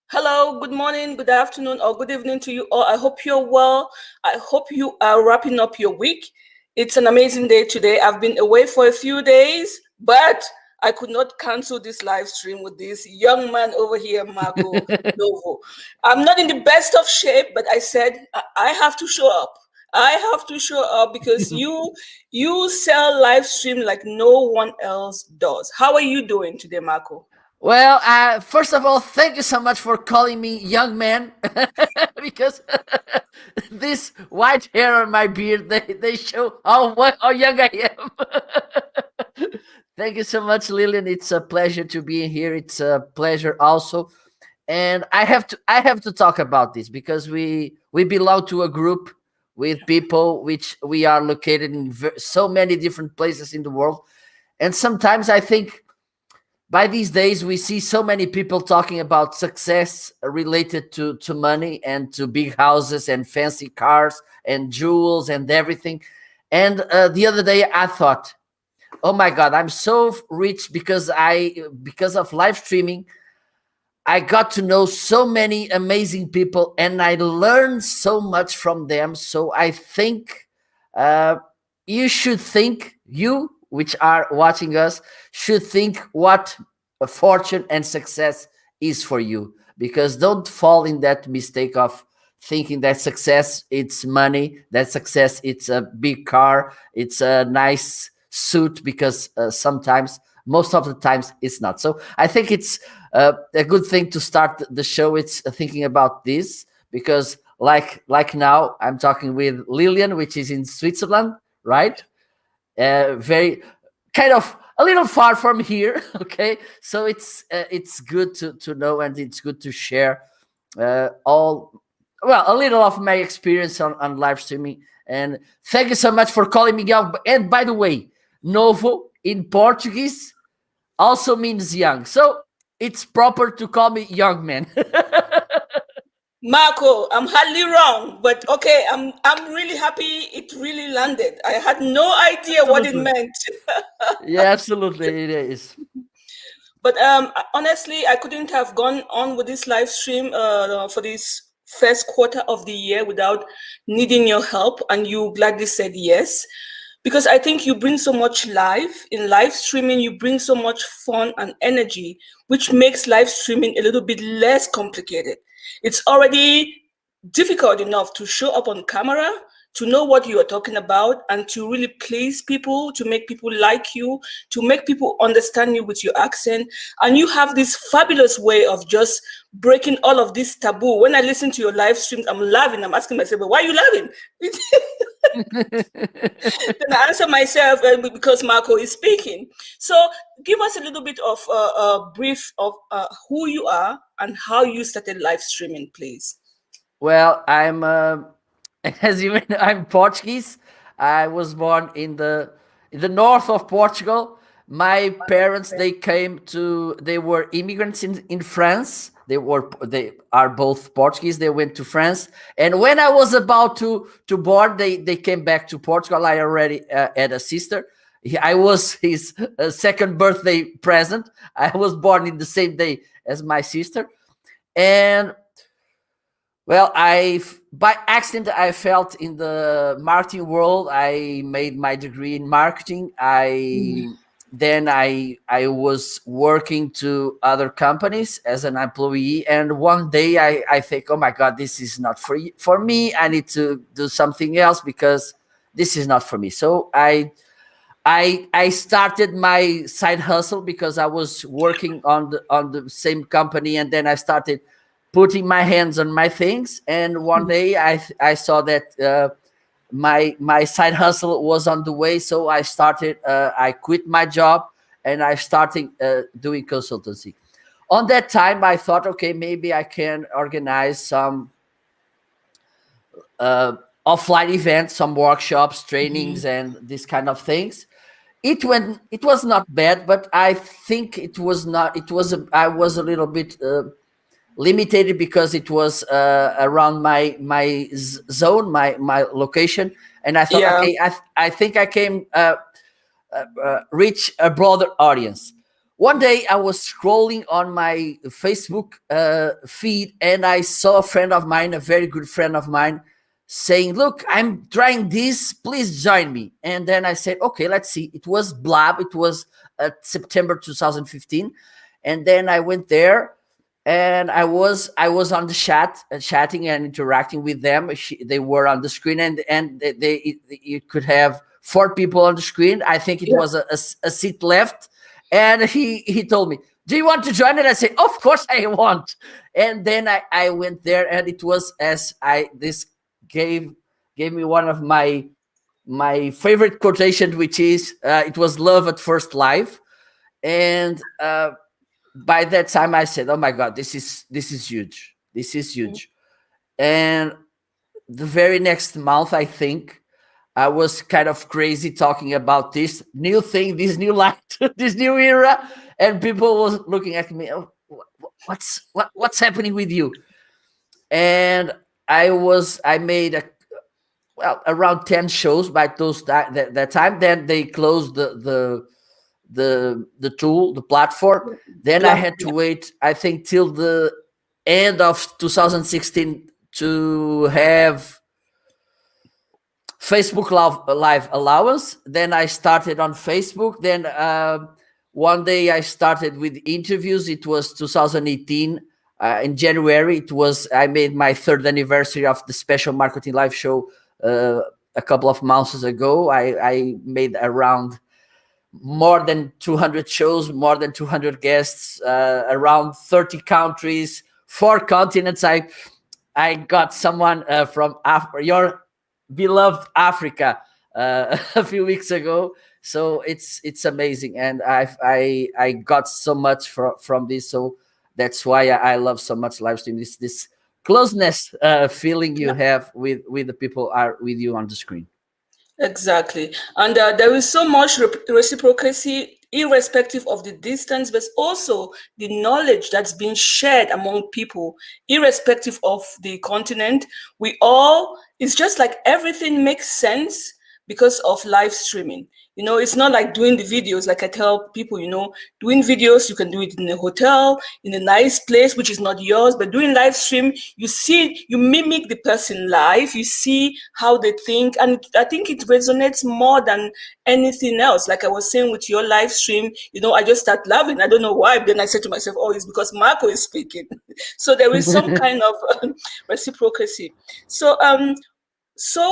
Hello, good morning, good afternoon, or good evening to you all. I hope you're well. I hope you are wrapping up your week. It's an amazing day today. I've been away for a few days, but I could not cancel this live stream with this young man over here, Marco Novo. I'm not in the best of shape, but I said I have to show up. I have to show up because you sell live stream like no one else does. How are you doing today, Marco? Well, first of all, thank you so much for calling me young man, because this white hair on my beard, they show how young I am. Thank you so much, Lillian. It's a pleasure to be here. It's a pleasure also, and I have to talk about this because we belong to a group with people which we are located in so many different places in the world, and sometimes I think by these days we see so many people talking about success related to money and to big houses and fancy cars and jewels and everything. And the other day I thought, oh my god, I'm so rich because of live streaming. I got to know so many amazing people and I learned so much from them. So I think uh, you should think, you which are watching us, should think what a fortune and success is for you. Because don't fall in that mistake of thinking that success it's money, that success it's a big car, it's a nice suit, because sometimes, most of the times, it's not. So I think it's a good thing to start the show. It's thinking about this because, like now, I'm talking with Lillian, which is in Switzerland, right? Very kind of a little far from here. Okay, so it's good to know, and it's good to share all, well, a little of my experience on live streaming. And thank you so much for calling me young. And by the way, novo in Portuguese also means young. So it's proper to call me young man. Marco, I'm hardly wrong, but okay, I'm really happy it really landed. I had no idea what it Absolutely. meant. Yeah, absolutely. It is. But honestly, I couldn't have gone on with this live stream for this first quarter of the year without needing your help, and you gladly said yes. Because I think you bring so much life in live streaming, you bring so much fun and energy, which makes live streaming a little bit less complicated. It's already difficult enough to show up on camera, to know what you are talking about, and to really please people, to make people like you, to make people understand you with your accent. And you have this fabulous way of just breaking all of this taboo. When I listen to your live streams, I'm laughing. I'm asking myself, "But why are you laughing?" Then I answer myself because Marco is speaking. So give us a little bit of a brief of who you are and how you started live streaming, please. Well, I'm as you know, I'm Portuguese. I was born in the north of Portugal. My parents, they were immigrants in France. They are both Portuguese. They went to France, and when I was about to born, they came back to Portugal. I already had a sister. I was his second birthday present. I was born in the same day as my sister, and well, I by accident I felt in the marketing world. I made my degree in marketing. I was working to other companies as an employee, and one day I think, oh my god, this is not for me. I need to do something else because this is not for me. So I started my side hustle because I was working on the same company, and then I started putting my hands on my things. And one day I saw that my side hustle was on the way, so I quit my job and I started doing consultancy. On that time, I thought, okay, maybe I can organize some uh, offline events, some workshops, trainings, and these kind of things. It was not bad, but I think it was not. It was I was a little bit limited because it was around my zone, my location, and I thought, Yeah. okay, I think I can reach a broader audience. one day I was scrolling on my Facebook feed, and I saw a friend of mine, a very good friend of mine, saying, "Look, I'm trying this. Please join me." And then I said, "Okay, let's see." It was Blab. It was September 2015, and then I went there, and I was on the chat, chatting and interacting with them. They were on the screen, and you could have four people on the screen. I think it Yeah. was a seat left, and he told me, "Do you want to join it?" I said, "Of course I want." And then I went there, and it was as I this gave me one of my favorite quotation, which is, it was love at first live. And by that time I said, "Oh my god, this is huge, this is huge." And the very next month, I think, I was kind of crazy talking about this new thing, this new light, this new era, and people was looking at me, "Oh, what's happening with you?" And I made around 10 shows by that time. Then they closed the tool, the platform. Then I Black. had to wait, I think, till the end of 2016 to have Facebook live allowance. Then I started on Facebook. Then one day I started with interviews. It was 2018. In January, I made my third anniversary of the special marketing live show a couple of months ago. I made around more than 200 shows, more than 200 guests, around 30 countries, 4 continents. I got someone from your beloved Africa a few weeks ago. So it's amazing, and I got so much from this. So that's why I love so much live stream. This closeness feeling you have with the people are with you on the screen. Exactly. And there is so much reciprocity, irrespective of the distance, but also the knowledge that's being shared among people, irrespective of the continent. It's just like everything makes sense because of live streaming. It's not like doing the videos, like I tell people, doing videos, you can do it in a hotel, in a nice place, which is not yours, but doing live stream, you mimic the person live, you see how they think. And I think it resonates more than anything else. Like I was saying with your live stream, I just start laughing. I don't know why. But then I said to myself, oh, it's because Marco is speaking. So there is some kind of reciprocity. So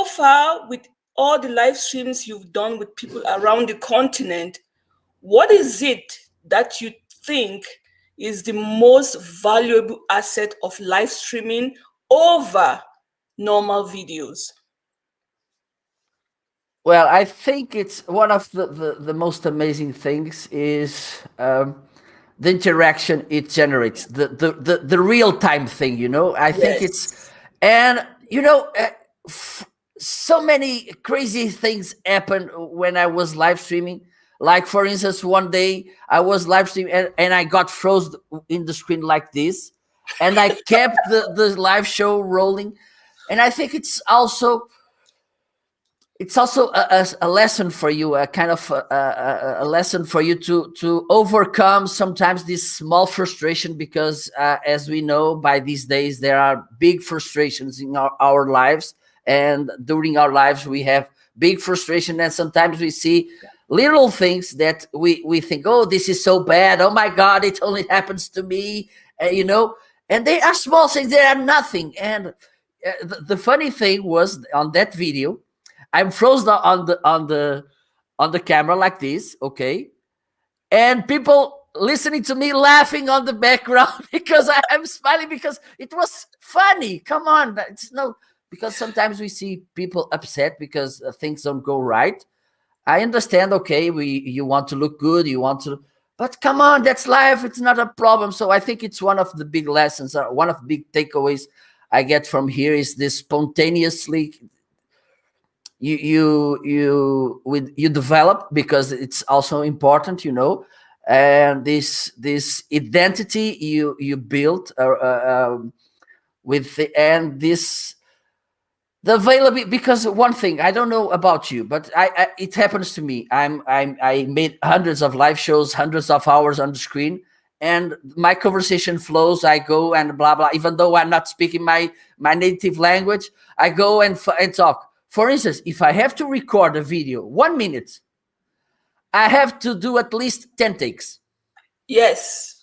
far, with all the live streams you've done with people around the continent, what is it that you think is the most valuable asset of live streaming over normal videos? Well, I think it's one of the most amazing things is the interaction it generates, the real time thing. I think it's, Yes. and so many crazy things happen when I was live streaming. Like, for instance, one day I was live streaming, and I got frozen in the screen like this, and I kept the live show rolling. And I think it's also a lesson for you, a kind of a lesson for you to overcome sometimes this small frustration, because as we know, by these days there are big frustrations in our lives, and during our lives we have big frustration, and sometimes we see little things that we think, "Oh, this is so bad, oh my god, it only happens to me," and they are small things, they are nothing. And the funny thing was, on that video, I'm frozen on the camera like this, okay, and people listening to me laughing on the background because I'm smiling because it was funny. Come on, it's no, because sometimes we see people upset because things don't go right. I understand. Okay, you want to look good, you want to, but come on, that's life. It's not a problem. So I think it's one of the big lessons, one of the big takeaways I get from here is this spontaneously you develop, because it's also important. And this identity you build with and the availability, because one thing I don't know about you, but I it happens to me. I made hundreds of live shows, hundreds of hours on the screen, and my conversation flows. I go and blah blah. Even though I'm not speaking my native language, I go and talk. For instance, if I have to record a video 1 minute, I have to do at least 10 takes Yes.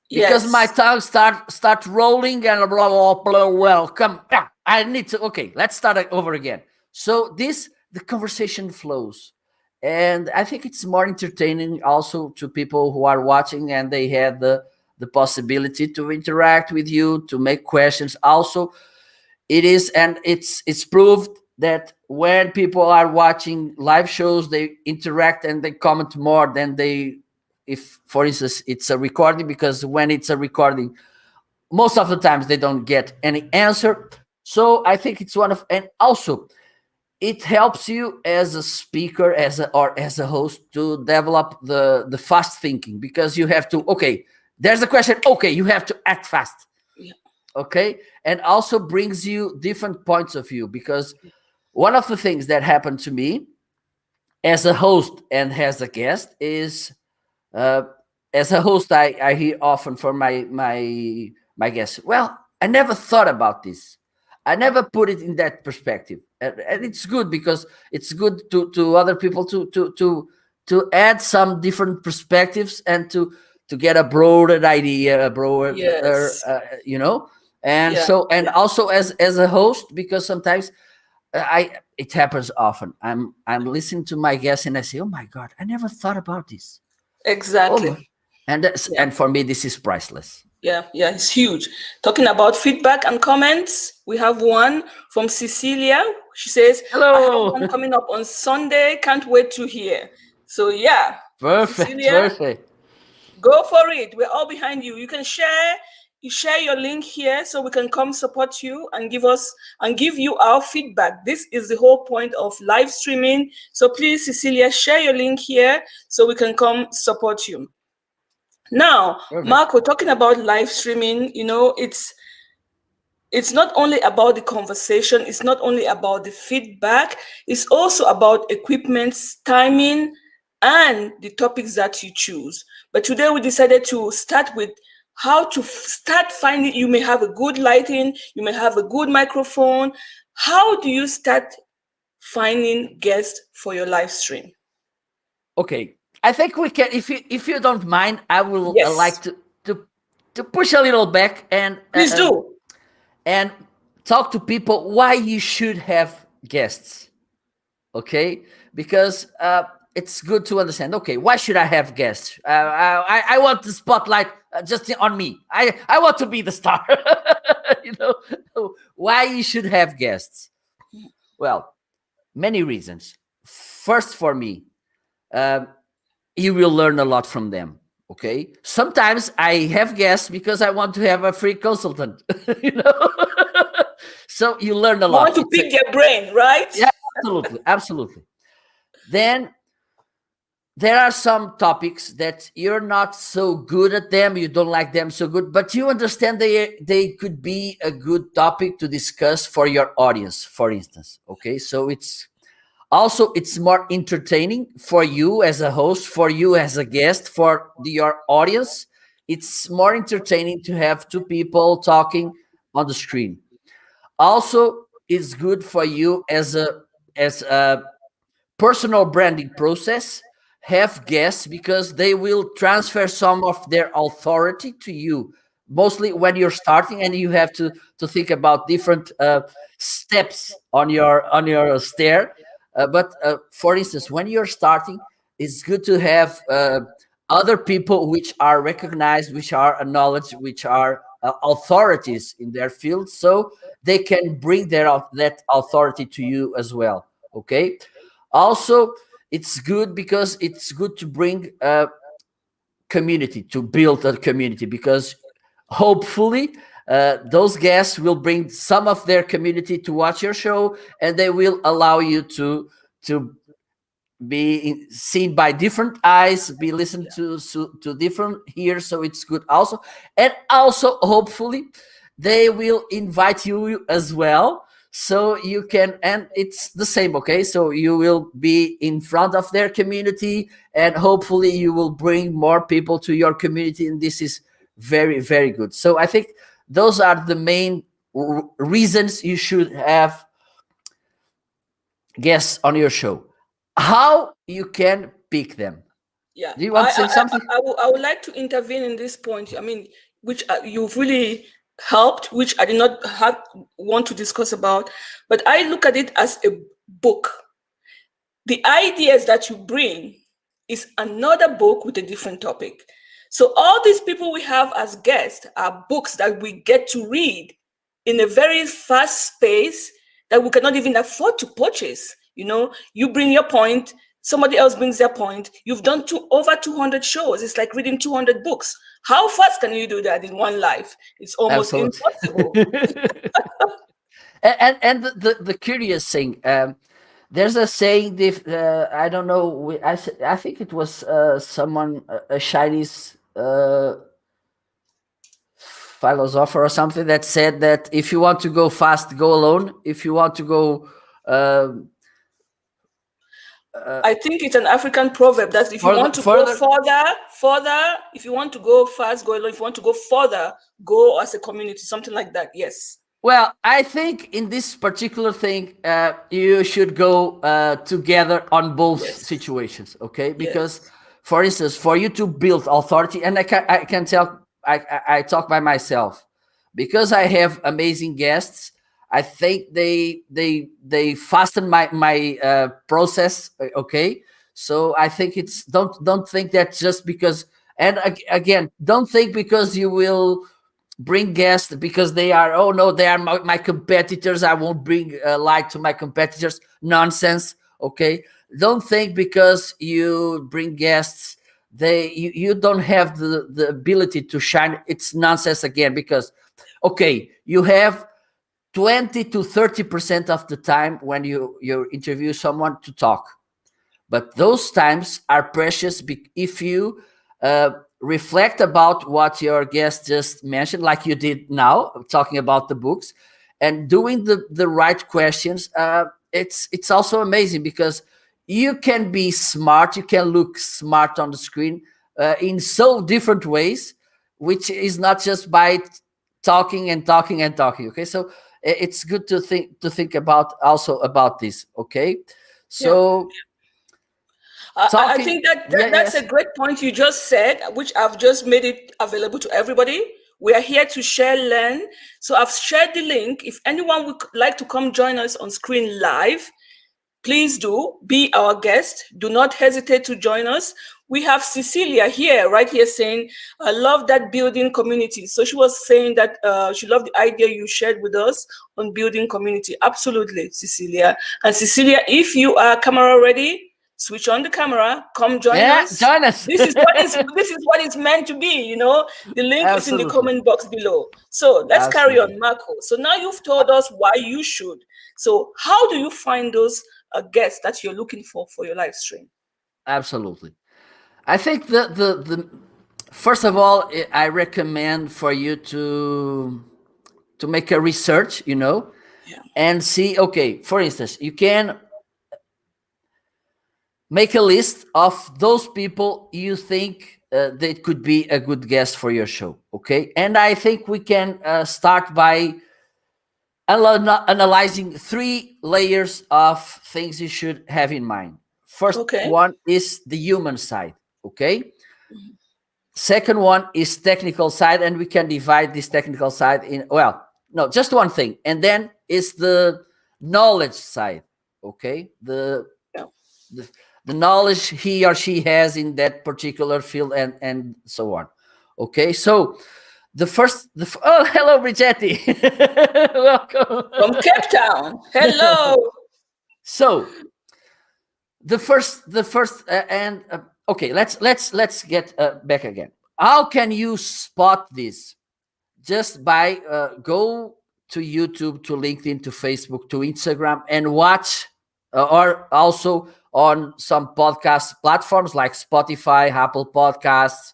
because my Yes. tongue start rolling and blah blah blah. Welcome. I need to. Okay, let's start it over again. So the conversation flows, and I think it's more entertaining also to people who are watching, and they have the possibility to interact with you, to make questions. Also, it is, and it's proved that when people are watching live shows, they interact and they comment more than they, if for instance it's a recording, because when it's a recording, most of the times they don't get any answer. So I think it's one of, and also it helps you as a speaker, or as a host, to develop the fast thinking, because you have to, okay, there's a question, okay, you have to act fast. Yeah. Okay, and also brings you different points of view, because one of the things that happened to me as a host and as a guest is, uh, as a host, I hear often from my guests, well, I never thought about this. I never put it in that perspective. And it's good, because it's good to other people to add some different perspectives, and to get a broader idea, a broader, Yes. and Yeah. so, and Yeah. also as a host, because sometimes I it happens often. I'm listening to my guests and I say, oh my God, I never thought about this. Oh my. Exactly. Yeah. And for me, this is priceless. Yeah. Yeah. It's huge. Talking about feedback and comments, we have one from Cecilia. She says, "I have Hello. one coming up on Sunday. Can't wait to hear." So yeah, Perfect, Cecilia, perfect. go for it. We're all behind you. You can share. You share your link here so we can come support you and give you our feedback. This is the whole point of live streaming. So please, Cecilia, share your link here so we can come support you. Now, Perfect. Marco, talking about live streaming, it's not only about the conversation, it's not only about the feedback, it's also about equipment's timing and the topics that you choose. But today we decided to start with how to start finding. You may have a good lighting, you may have a good microphone. How do you start finding guests for your live stream? Okay. I think we can, if you don't mind, I will Yes, like to push a little back, please do. and talk to people why you should have guests. Okay, because it's good to understand, okay, why should I have guests? I want the spotlight just on me. I want to be the star. you know why you should have guests? Well, many reasons. First, for me, um, you will learn a lot from them. Okay, sometimes I have guests because I want to have a free consultant. you know so you learn a You want lot. to pick their brain, right? Yeah, absolutely, absolutely. Then there are some topics that you're not so good at them, you don't like them so good, but you understand they could be a good topic to discuss for your audience, for instance. Okay, so it's more entertaining for you as a host, for you as a guest, for your audience. It's more entertaining to have two people talking on the screen. Also, it's good for you as a personal branding process. Have guests, because they will transfer some of their authority to you, mostly when you're starting, and you have to think about different steps on your stair. But for instance, when you're starting, it's good to have other people which are recognized, which are acknowledged, which are authorities in their field, so they can bring that authority to you as well. Okay. Also, it's good because it's good to bring a community, to build a community, because hopefully those guests will bring some of their community to watch your show, and they will allow you to be seen by different eyes, be listened to different ears. So it's good also. And also, hopefully, they will invite you as well, So you can, and it's the same, okay? So you will be in front of their community, and hopefully you will bring more people to your community, and this is very, very good. So I think those are the main reasons you should have guests on your show. How you can pick them? Yeah, Do you want to say something? I would like to intervene in this point. I mean, which you've really helped, which I did not want to discuss about, but I look at it as a book. The ideas that you bring is another book with a different topic. So all these people we have as guests are books that we get to read in a very fast space that we cannot even afford to purchase. You know, you bring your point, somebody else brings their point. You've done over 200 shows. It's like reading 200 books. How fast can you do that in one life? It's almost Absolutely. impossible. And the curious thing, there's a saying, I don't know, I think it was someone, a Chinese philosopher or something, that said that if you want to go fast, go alone. If you want to go I think it's an African proverb that if you want to go further, if you want to go fast, go alone. If you want to go further, go as a community, something like that. Yes. Well, I think in this particular thing, you should go together on both situations, okay? Because, for instance, for you to build authority, and I can tell, I talk by myself, because I have amazing guests. I think they fasten my process, okay? So I think it's don't think that just because, and again, don't think because you will bring guests because they are, oh no, they are my competitors, I won't bring light to my competitors. Nonsense, okay? Don't think because you bring guests you don't have the ability to shine. It's nonsense again, because okay, you have 20 to 30% of the time when you interview someone to talk, but those times are precious if you reflect about what your guest just mentioned, like you did now, talking about the books and doing the right questions. It's also amazing because you can be smart, you can look smart on the screen in so different ways, which is not just by talking and talking and talking. Okay, so it's good to think about also about this. Okay, so. Yeah. I think that's a great point you just said, which I've just made it available to everybody. We are here to share, learn. So I've shared the link. If anyone would like to come join us on screen live, please do be our guest. Do not hesitate to join us. We have Cecilia here, right here, saying, I love that building community. So she was saying that she loved the idea you shared with us on building community. Absolutely, Cecilia. And Cecilia, if you are camera ready, switch on the camera, come join us. Join us. This is what it's meant to be, you know. The link is in the comment box below. So let's carry on, Marco. So now you've told us why you should. So how do you find those guests that you're looking for your live stream? Absolutely. I think the first of all, I recommend for you to make a research, you know, and see, okay, for instance, you can make a list of those people you think they could be a good guest for your show, okay? And I think we can start by analyzing 3 layers of things you should have in mind. First one is the human side, okay? Second one is technical side, and we can divide this technical side in, well, no, just one thing. And then is the knowledge side, okay? The knowledge he or she has in that particular field, and so on. Okay, so oh, hello, Brigetti. Welcome from Cape Town. Hello. So the first okay, let's get back again. How can you spot this? Just by go to YouTube, to LinkedIn, to Facebook, to Instagram, and watch, or also on some podcast platforms like Spotify, Apple Podcasts,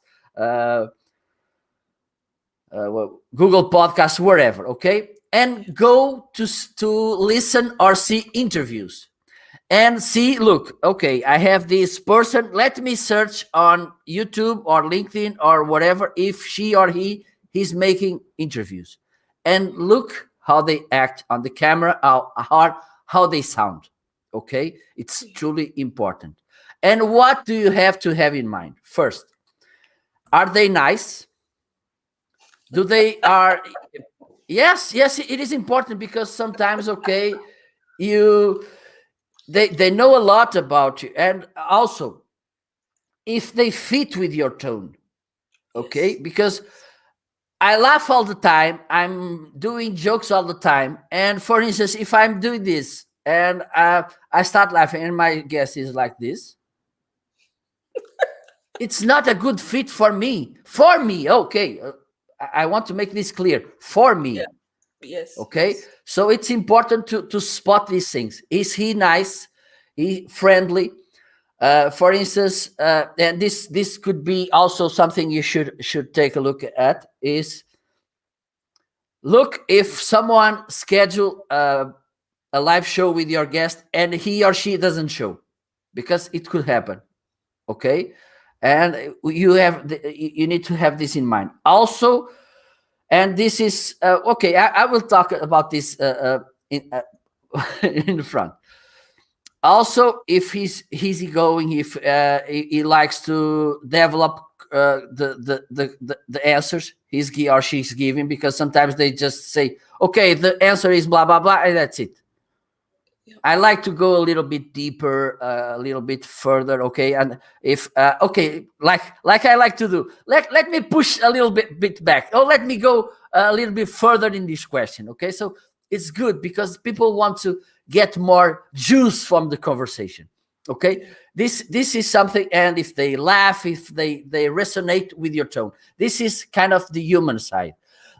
Google Podcasts, wherever, okay? and go to listen or see interviews and see, look, okay, I have this person, let me search on YouTube or LinkedIn or whatever if she or he's making interviews, and look how they act on the camera, how they sound. Okay, it's truly important. And what do you have to have in mind? First, are they nice? Do they are Yes, yes, it is important, because sometimes, okay, you they know a lot about you, and also if they fit with your tone. Okay, Yes. because I laugh all the time, I'm doing jokes all the time, and for instance, if I'm doing this and I start laughing and my guest is like this, it's not a good fit for me. For me, okay, I want to make this clear. For Yeah. me. Yes. Okay, Yes. so it's important to spot these things. Is he nice? He friendly? For instance, and this could be also something you should take a look at, is look if someone schedule a live show with your guest and he or she doesn't show, because it could happen. Okay, and you need to have this in mind also. And this is okay, I will talk about this in in the front. Also, if he's easygoing, if he likes to develop the answers he or she's giving, because sometimes they just say, okay, the answer is blah blah blah, and that's it. Yeah. I like to go a little bit deeper, a little bit further. Okay, and if okay, like I like to do, let me push a little bit back. Oh, let me go a little bit further in this question. Okay, so it's good because people want to get more juice from the conversation. Okay, Yeah. this is something, and if they laugh, if they resonate with your tone, this is kind of the human side.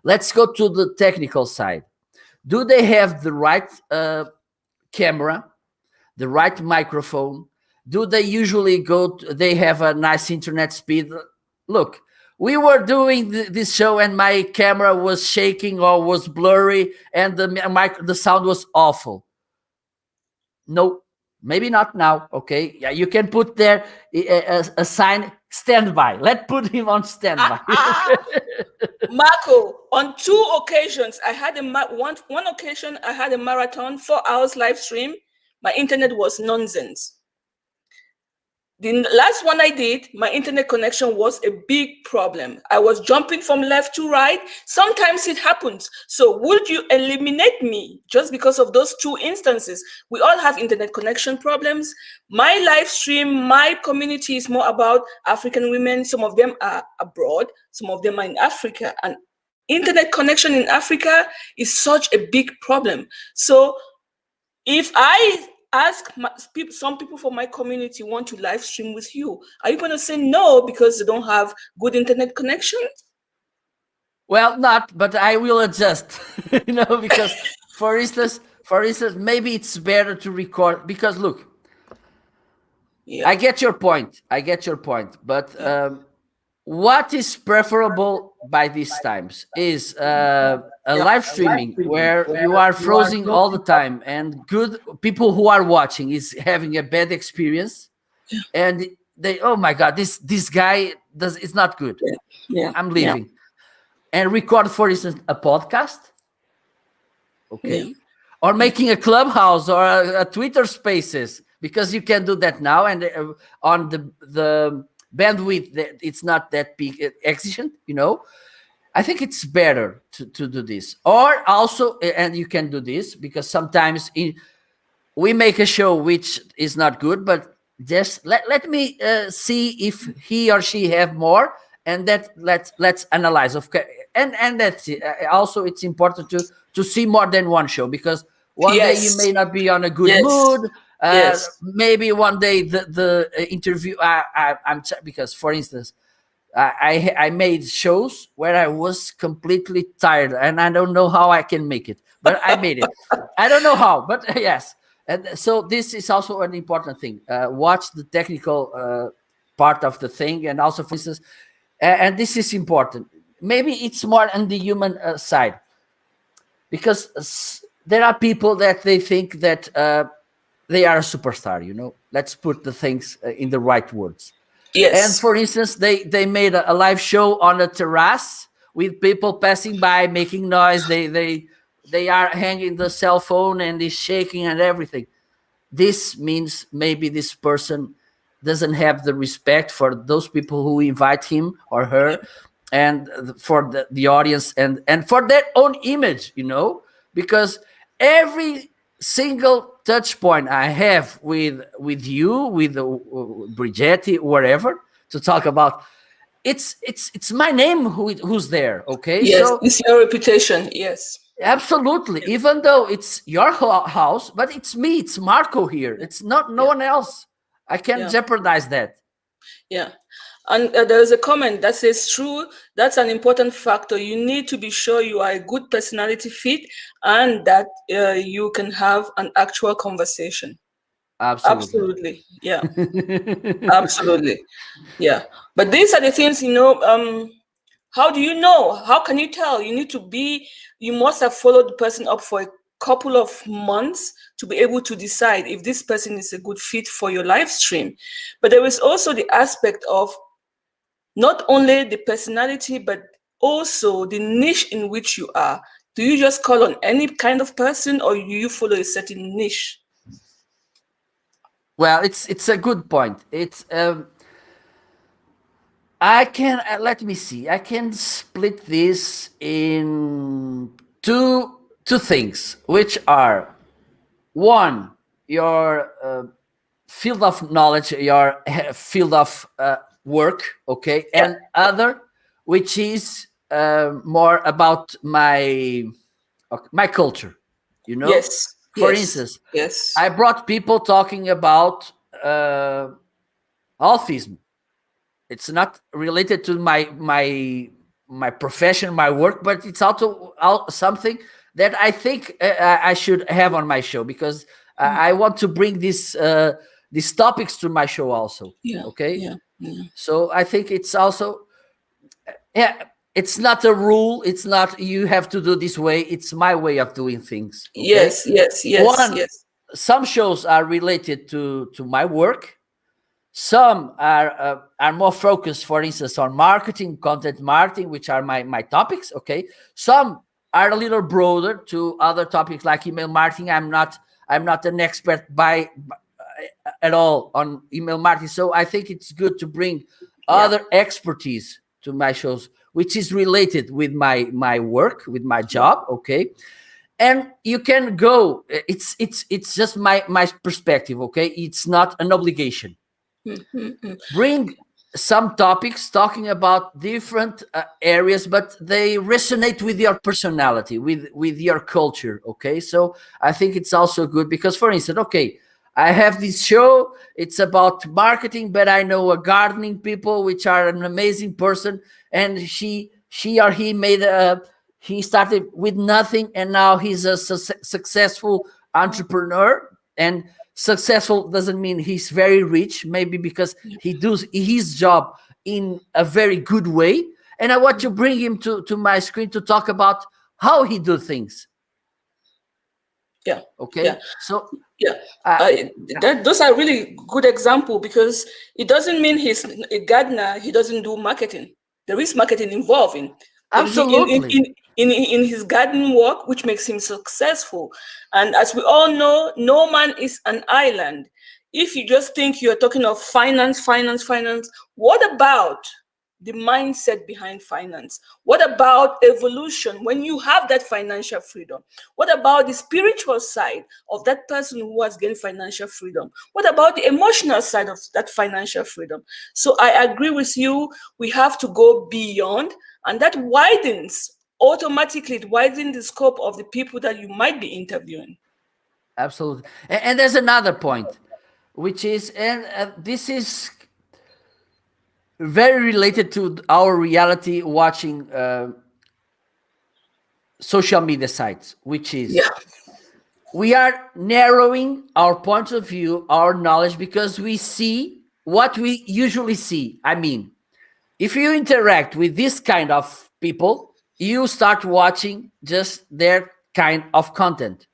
Let's go to the technical side. Do they have the right camera, the right microphone? Do they usually they have a nice internet speed? Look, we were doing this show and my camera was shaking or was blurry and the sound was awful. No, maybe not now. Okay, yeah, you can put there a sign, standby. Let's put him on standby. Okay. Marco, on two occasions, I had one occasion I had a marathon, 4 hours live stream. My internet was nonsense. The last one I did, my internet connection was a big problem. I was jumping from left to right. Sometimes it happens. So would you eliminate me just because of those two instances? We all have internet connection problems. My live stream, my community is more about African women. Some of them are abroad, some of them are in Africa. And internet connection in Africa is such a big problem. So if I ask some people from my community want to live stream with you, are you going to say no because they don't have good internet connection? Well, not, but I will adjust. Because for instance, maybe it's better to record, because look, Yeah. I get your point. But what is preferable by these times is a live streaming where you are frozen all the time, and good people who are watching is having a bad experience, and they, oh my god, this guy does, it's not good. Yeah. I'm Yeah. leaving. And record, for instance, a podcast. Okay. Yeah. Or making a clubhouse or a Twitter Spaces, because you can do that now, and on the bandwidth, it's not that big exigent. I think it's better to do this. Or also, and you can do this because sometimes we make a show which is not good, but just let me see if he or she have more, and that let's analyze. Okay, and that's it. Also, it's important to see more than one show, because one day you Yes. may not be on a good Yes. mood. Yes. Maybe one day the interview. Because, for instance, I made shows where I was completely tired, and I don't know how I can make it, but I made it. I don't know how, but yes. And so this is also an important thing. Watch the technical part of the thing, and also, for instance, and this is important. Maybe it's more on the human side. because there are people that they think that they are a superstar. Let's put the things in the right words. And Yes. for instance, they made a live show on a terrace with people passing by making noise. They are hanging the cell phone and is shaking and everything. This means maybe this person doesn't have the respect for those people who invite him or her, and for the audience, and for their own image, because every single touch point I have with you, with Brigetti, wherever, to talk about, it's my name who's there. Okay, Yes, so it's your reputation. Yes. absolutely, even though it's your house, but it's me, it's Marco here. It's not no Yeah. one else. I can't Yeah. jeopardize that. Yeah. And there's a comment that says, true, that's an important factor. You need to be sure you are a good personality fit and that you can have an actual conversation. Absolutely. Absolutely. Yeah. Absolutely. Yeah. But these are the things, how do you know? How can you tell? You must have followed the person up for a couple of months to be able to decide if this person is a good fit for your live stream. But there is also the aspect of not only the personality, but also the niche in which you are. Do you just call on any kind of person or do you follow a certain niche? Well, it's a good point. It's I can let me see. I can split this in two things, which are: one, your field of knowledge, your field of work, okay, Yeah. and other, which is more about my culture. Yes. For Yes. instance, Yes. I brought people talking about uh, autism. It's not related to my profession, my work, but it's also something that I think I should have on my show, because Mm. I want to bring these topics to my show also. Yeah. Okay, Yeah. Yeah. so I think it's also, yeah, it's not a rule. It's not you have to do this way. It's my way of doing things. Okay, Yes. Yes. Yes. one, Yes. some shows are related to my work. Some are more focused, for instance, on marketing, content marketing, which are my topics. Okay, some are a little broader to other topics like email marketing. I'm not an expert at all on email marketing, so I think it's good to bring Yeah. other expertise to my shows, which is related with my work, with my Yeah. job. Okay, and you can go. It's just my perspective. Okay, it's not an obligation. Mm, mm, mm. Bring some topics talking about different areas, but they resonate with your personality, with your culture. Okay, so I think it's also good because, for instance, okay, I have this show, it's about marketing, but I know a gardening people which are an amazing person, and she or he made a he started with nothing, and now he's a successful entrepreneur. And successful doesn't mean he's very rich, maybe because he does his job in a very good way, and I want to bring him to my screen to talk about how he do things. Yeah. Yeah. Okay, so Yeah. uh, Uh, those are really good example because it doesn't mean he's a gardener. He doesn't do marketing. There is marketing involved in he absolutely. in his garden work, which makes him successful. And as we all know, no man is an island. If you just think you're talking of finance, finance, finance, what about the mindset behind finance? What about evolution when you have that financial freedom? What about the spiritual side of that person who has gained financial freedom? What about the emotional side of that financial freedom? So I agree with you. We have to go beyond, and that widens automatically, it widens the scope of the people that you might be interviewing. Absolutely. And there's another point, which is, and this is very related to our reality watching social media sites, which is Yeah. we are narrowing our point of view, our knowledge, because we see what we usually see. I mean, if you interact with this kind of people, you start watching just their kind of content,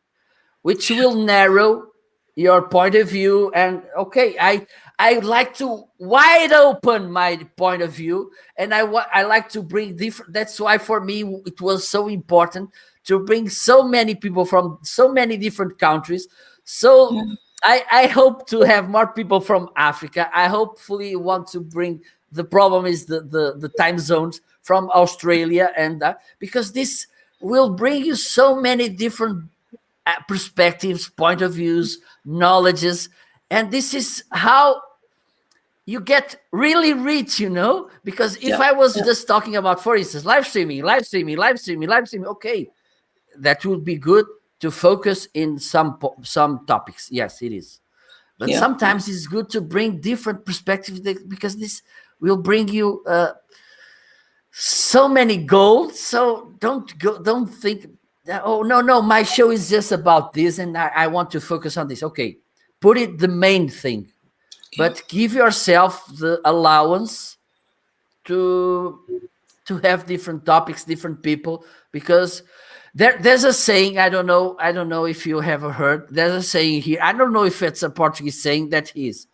which will narrow your point of view. And okay, I like to wide open my point of view, and I like to bring different. That's why for me it was so important to bring so many people from so many different countries. So I hope to have more people from Africa. I hopefully want to bring. The problem is the time zones from Australia, and because this will bring you so many different perspectives, point of views, knowledges, and this is how you get really rich, because if I was just talking about, for instance, live streaming, okay, that would be good to focus in some topics. Yes, it is. But sometimes it's good to bring different perspectives, because this will bring you so many goals. So don't think, oh no, my show is just about this and I want to focus on this. Okay, put it the main thing, but give yourself the allowance to have different topics, different people, because there's a saying, I don't know if you have heard, there's a saying here, I don't know if it's a Portuguese saying, that is,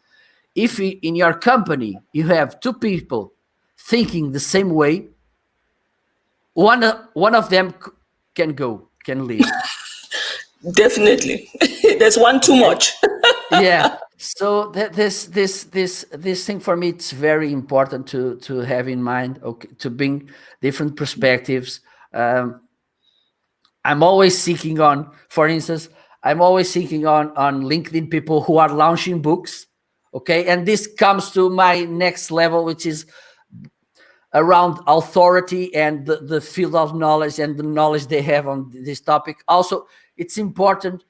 if in your company you have two people thinking the same way, one of them can leave. Definitely. There's one too much. Yeah. So this thing for me, it's very important to have in mind. Okay, to bring different perspectives. I'm always seeking on, for instance, I'm always seeking on LinkedIn people who are launching books. Okay, and this comes to my next level, which is around authority and the field of knowledge and the knowledge they have on this topic. Also, it's important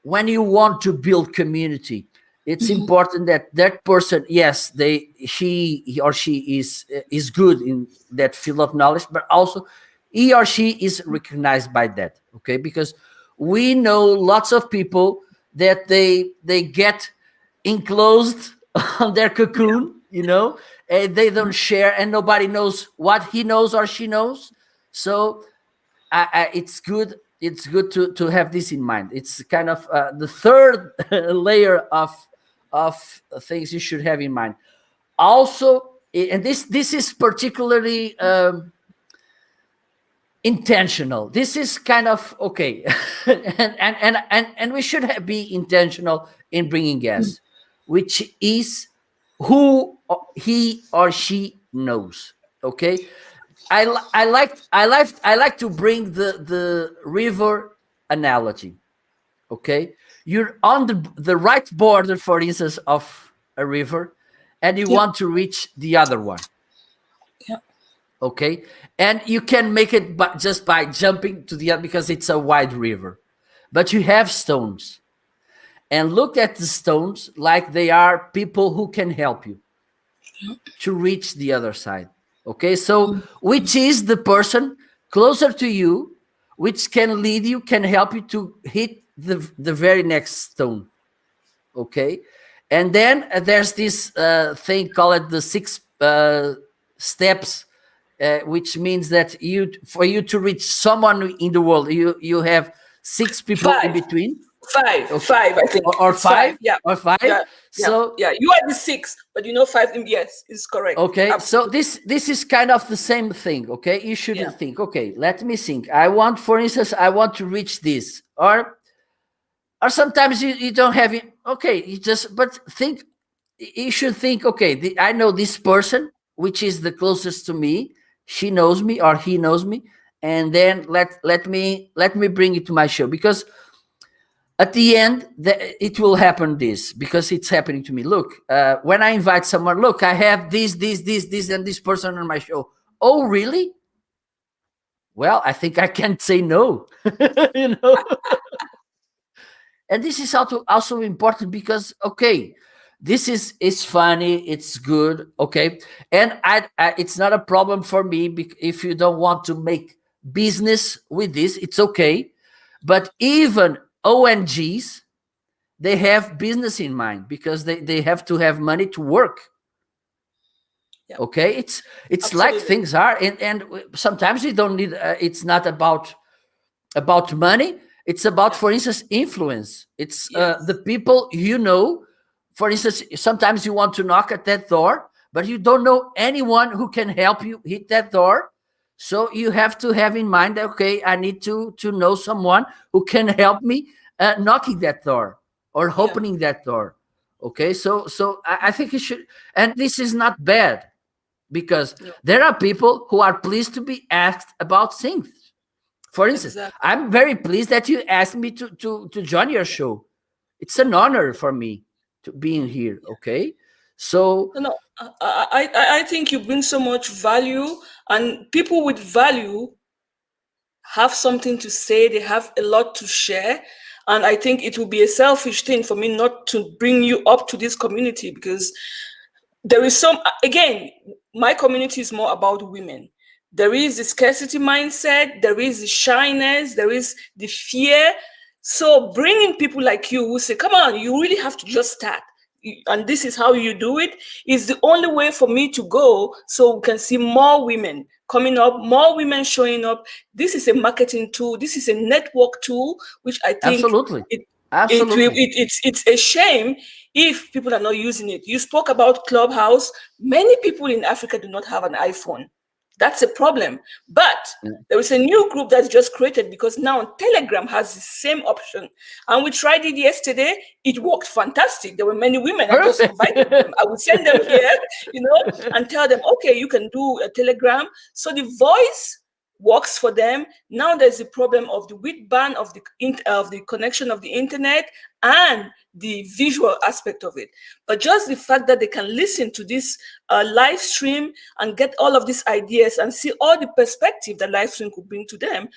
when you want to build community. It's important that person, yes, he or she is good in that field of knowledge, but also he or she is recognized by that. Okay, because we know lots of people that they get enclosed on their cocoon, and they don't share, and nobody knows what he knows or she knows. So it's good to have this in mind. It's kind of the third layer of things you should have in mind. Also, and this is particularly intentional. This is kind of okay, and we should be intentional in bringing guests, which is who he or she knows. Okay, I like to bring the river analogy. Okay, you're on the right border, for instance, of a river, and you want to reach the other one. Okay, and you can make it just by jumping to the other, because it's a wide river, but you have stones, and look at the stones like they are people who can help you to reach the other side. Okay, so which is the person closer to you, which can lead you, can help you to hit the very next stone. Okay, and then there's this thing called the 6 steps, which means that for you to reach someone in the world, you have 6 people in between. Five, I think. Or five? Yeah. Or 5? Yeah. So yeah, you are the 6, but 5, yes, is correct. Okay, Absolutely. so this is kind of the same thing. Okay, you shouldn't think, okay, let me think. I want, for instance, I want to reach this, or sometimes you don't have it. Okay, but think, you should think, okay, I know this person, which is the closest to me. She knows me or he knows me, and then let me bring it to my show, because at the end it will happen, this, because it's happening to me. Look, when I invite someone, look, I have this and this person on my show. Oh, really? Well, I think I can't say no. And this is also important, because okay, this is funny, it's good, okay, and I it's not a problem for me, if you don't want to make business with this, it's okay. But even ONGs, they have business in mind, because they have to have money to work. Okay, it's like things are, and sometimes you don't need, it's not about about money. It's about, for instance, influence. It's the Yes. people you know. For instance, sometimes you want to knock at that door, but you don't know anyone who can help you hit that door. So you have to have in mind that, okay, I need to know someone who can help me knocking that door or Yeah. opening that door. Okay, so I think it should, and this is not bad because No. there are people who are pleased to be asked about things. For instance, Exactly. I'm very pleased that you asked me to join your show. It's an honor for me to being here. Okay, so No, no. I think you bring so much value, and people with value have something to say. They have a lot to share, and I think it would be a selfish thing for me not to bring you up to this community, because there is some, again, my community is more about women. There is the scarcity mindset, there is the shyness, there is the fear. So bringing people like you who say, come on, you really have to just start, and this is how you do it, is the only way for me to go, so we can see more women coming up, more women showing up. This is a marketing tool, this is a network tool, which I think absolutely, it absolutely, it's a shame if people are not using it. You spoke about Clubhouse. Many people in Africa do not have an iPhone. That's a problem. But yeah. there is a new group that's just created, because now Telegram has the same option. And we tried it yesterday. It worked fantastic. There were many women. I just Perfect. invited them. I would send them here, and tell them, okay, you can do a Telegram. So the voice works for them. Now there's the problem of the width of the connection of the internet and the visual aspect of it. But just the fact that they can listen to this live stream and get all of these ideas and see all the perspective that live stream could bring to them,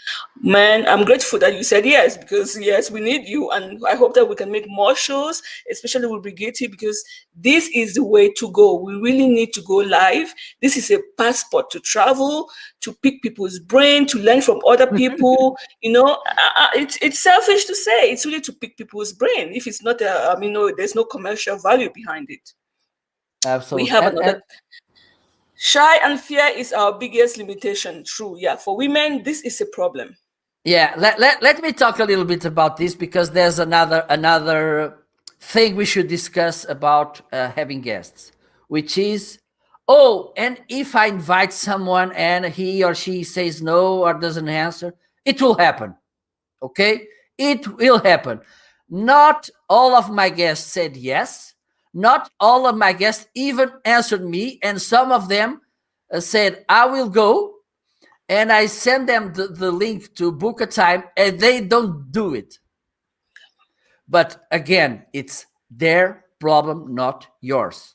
man, I'm grateful that you said yes, because yes, we need you, and I hope that we can make more shows, especially with Brigade, because this is the way to go. We really need to go live. This is a passport to travel, to pick people's brain, to learn from other people. It's selfish to say, it's really to pick people's brain. If it's not no, there's no commercial value behind it. We Absolutely, have and another. Shy and fear is our biggest limitation. True, yeah. For women, this is a problem. yeah, let me talk a little bit about this because there's another thing we should discuss about having guests, which is, oh, and if I invite someone and he or she says no or doesn't answer, it will happen. Okay, it will happen. Not all of my guests said yes. Not all of my guests even answered me, and some of them said I will go, and I send them the link to book a time, and they don't do it. But again, it's their problem, not yours.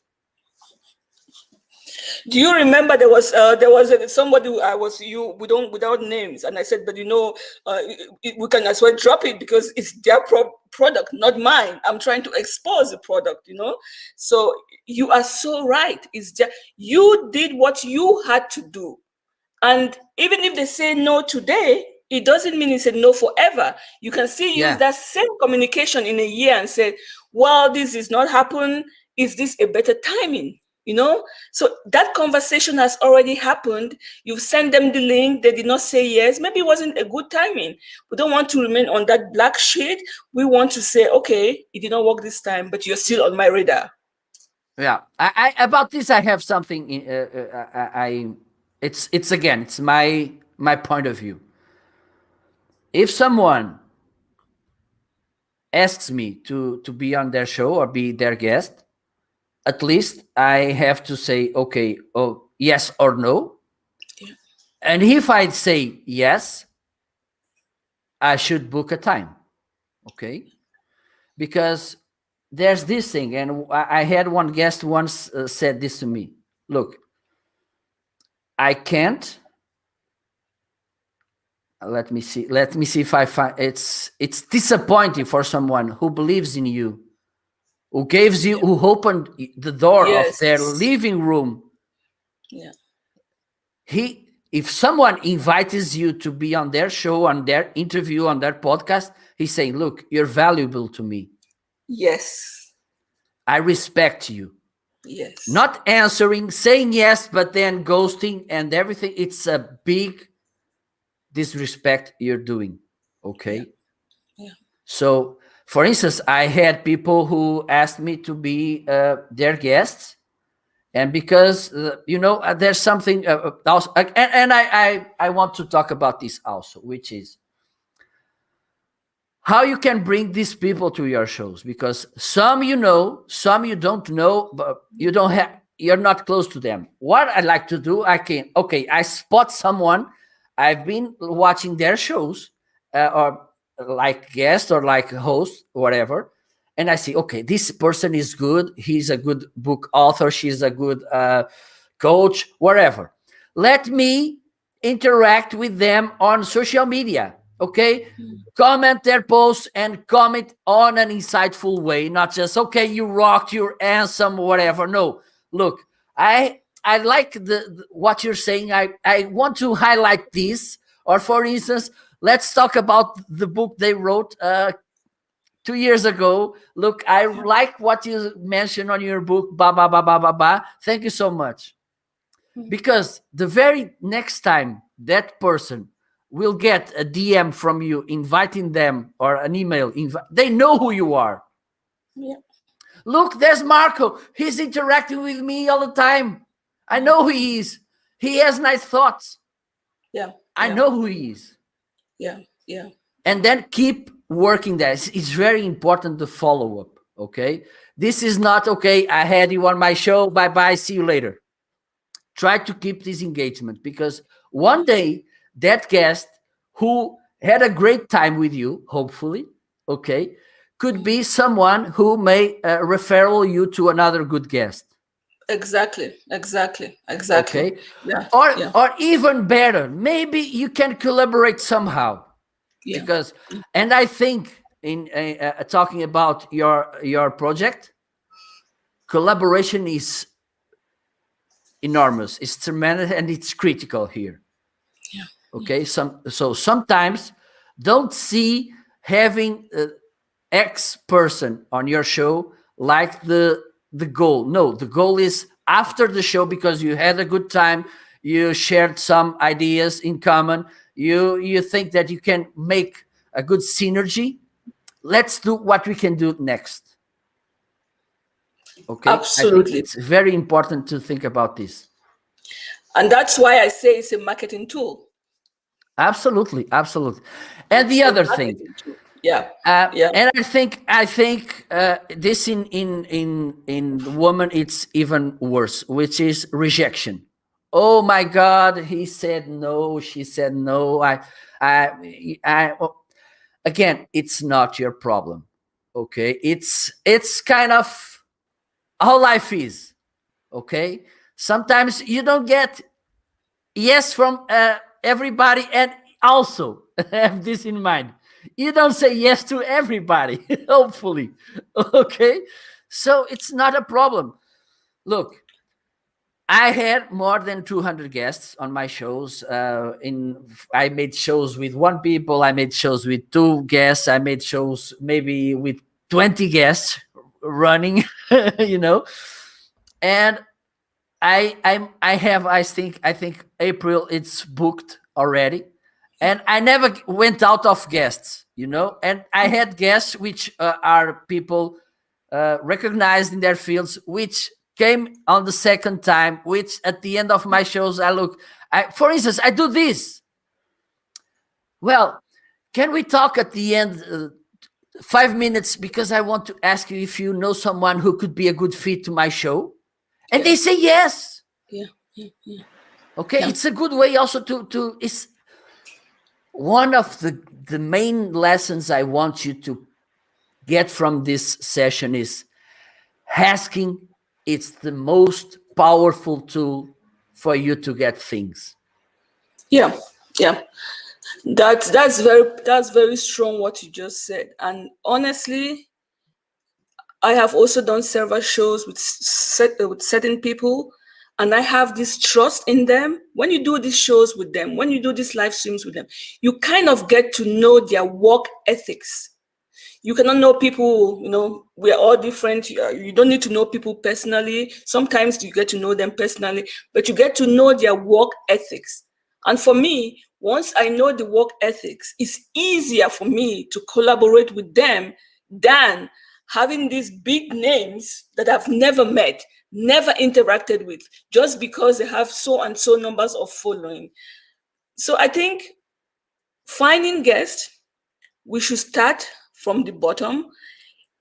Do you remember there was somebody who I was you we don't without names, and I said, but we can as well drop it because it's their product, not mine. I'm trying to expose the product. So you are so right. It's just you did what you had to do. And even if they say no today, it doesn't mean it's a no forever. You can still use Yeah, that same communication in a year and say, well, this is not happen. Is this a better timing? So that conversation has already happened. You've sent them the link. They did not say yes. Maybe it wasn't a good timing. We don't want to remain on that black sheet. We want to say, okay, it did not work this time, but you're still on my radar. yeah. I about this, I have something. It's again, it's my point of view. If someone asks me to be on their show or be their guest, at least I have to say, okay, oh, yes or no. Yeah. And if I say yes, I should book a time. Okay. Because there's this thing. And I had one guest once said this to me. Look, I can't. Let me see if I find it's disappointing for someone who believes in you, who gives you, Yeah. who opened the door of their Yes. living room. Yeah. If someone invites you to be on their show, on their interview, on their podcast, he's saying, look, you're valuable to me. Yes. I respect you. Yes. Not answering, saying yes, but then ghosting and everything. It's a big disrespect you're doing. Okay. Yeah. So, for instance, I had people who asked me to be their guests, and because there's something else, and I want to talk about this also, which is how you can bring these people to your shows, because some some you don't know, but you're not close to them. What I like to do, I spot someone, I've been watching their shows, or like guest or like host, whatever, and I see, okay, this person is good, he's a good book author, she's a good coach, whatever. Let me interact with them on social media. Okay, comment their posts and comment on an insightful way, not just, okay, you rocked, you're handsome, whatever. No, look, I like what you're saying. I want to highlight this. Or for instance, let's talk about the book they wrote 2 years ago. Look, I like what you mentioned on your book, ba ba ba ba ba ba. Thank you so much. Because the very next time that person will get a DM from you inviting them, or an email, they know who you are. Yeah. Look, there's Marco. He's interacting with me all the time. I know who he is. He has nice thoughts. Yeah. I know who he is. Yeah. Yeah. And then keep working that. It's very important to follow up. Okay. This is not, okay, I had you on my show. Bye bye. See you later. Try to keep this engagement, because one day that guest who had a great time with you, hopefully, okay, could be someone who may refer you to another good guest. Exactly. Okay. Yeah. Or even better, maybe you can collaborate somehow. Yeah. Because, and I think in talking about your project, collaboration is enormous, it's tremendous, and it's critical here. Yeah. Okay. So sometimes don't see having X person on your show like the goal. No, the goal is after the show, because you had a good time, you shared some ideas in common, you think that you can make a good synergy. Let's do what we can do next. Okay. Absolutely. I think it's very important to think about this. And that's why I say it's a marketing tool. Absolutely. And the other thing, yeah. And I think this in woman, it's even worse, which is rejection. Oh my God, he said no, she said no. Again, it's not your problem. Okay, it's kind of how life is. Okay, sometimes you don't get yes from everybody, and also have this in mind, you don't say yes to everybody. Hopefully. Okay, so it's not a problem. Look, I had more than 200 guests on my shows. I made shows with one people, I made shows with two guests, I made shows maybe with 20 guests running. you know and I think April it's booked already, and I never went out of guests, and I had guests which are people recognized in their fields, which came on the second time, which at the end of my shows for instance, I do this. Well, can we talk at the end 5 minutes, because I want to ask you if you know someone who could be a good fit to my show? And they say yes. Yeah. Okay, it's a good way also to it's one of the main lessons I want you to get from this session is asking. It's the most powerful tool for you to get things. Yeah. That's very strong what you just said. And honestly, I have also done several shows with certain people, and I have this trust in them. When you do these shows with them, when you do these live streams with them, you kind of get to know their work ethics. You cannot know people, we're all different. You don't need to know people personally. Sometimes you get to know them personally, but you get to know their work ethics. And for me, once I know the work ethics, it's easier for me to collaborate with them than having these big names that I've never met, never interacted with, just because they have so and so numbers of following. So I think finding guests, we should start from the bottom.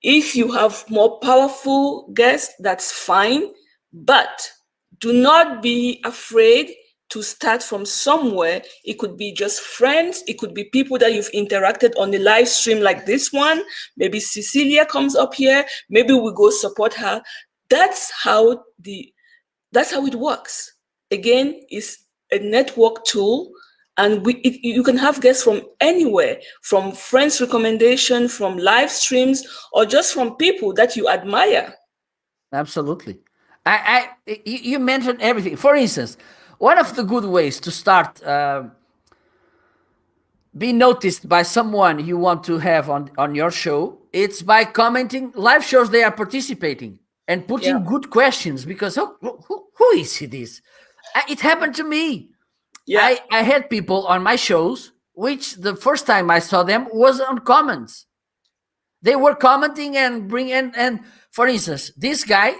If you have more powerful guests, that's fine, but do not be afraid to start from somewhere. It could be just friends, it could be people that you've interacted on the live stream like this one. Maybe Cecilia comes up here, maybe we go support her. That's how it works. Again, it's a network tool, and you can have guests from anywhere, from friends' recommendation, from live streams, or just from people that you admire. Absolutely. You mentioned everything. For instance, one of the good ways to start be noticed by someone you want to have on your show, it's by commenting live shows they are participating and Yeah. putting good questions, because who is this? It happened to me. Yeah. I had people on my shows which the first time I saw them was on comments. They were commenting and and for instance, this guy,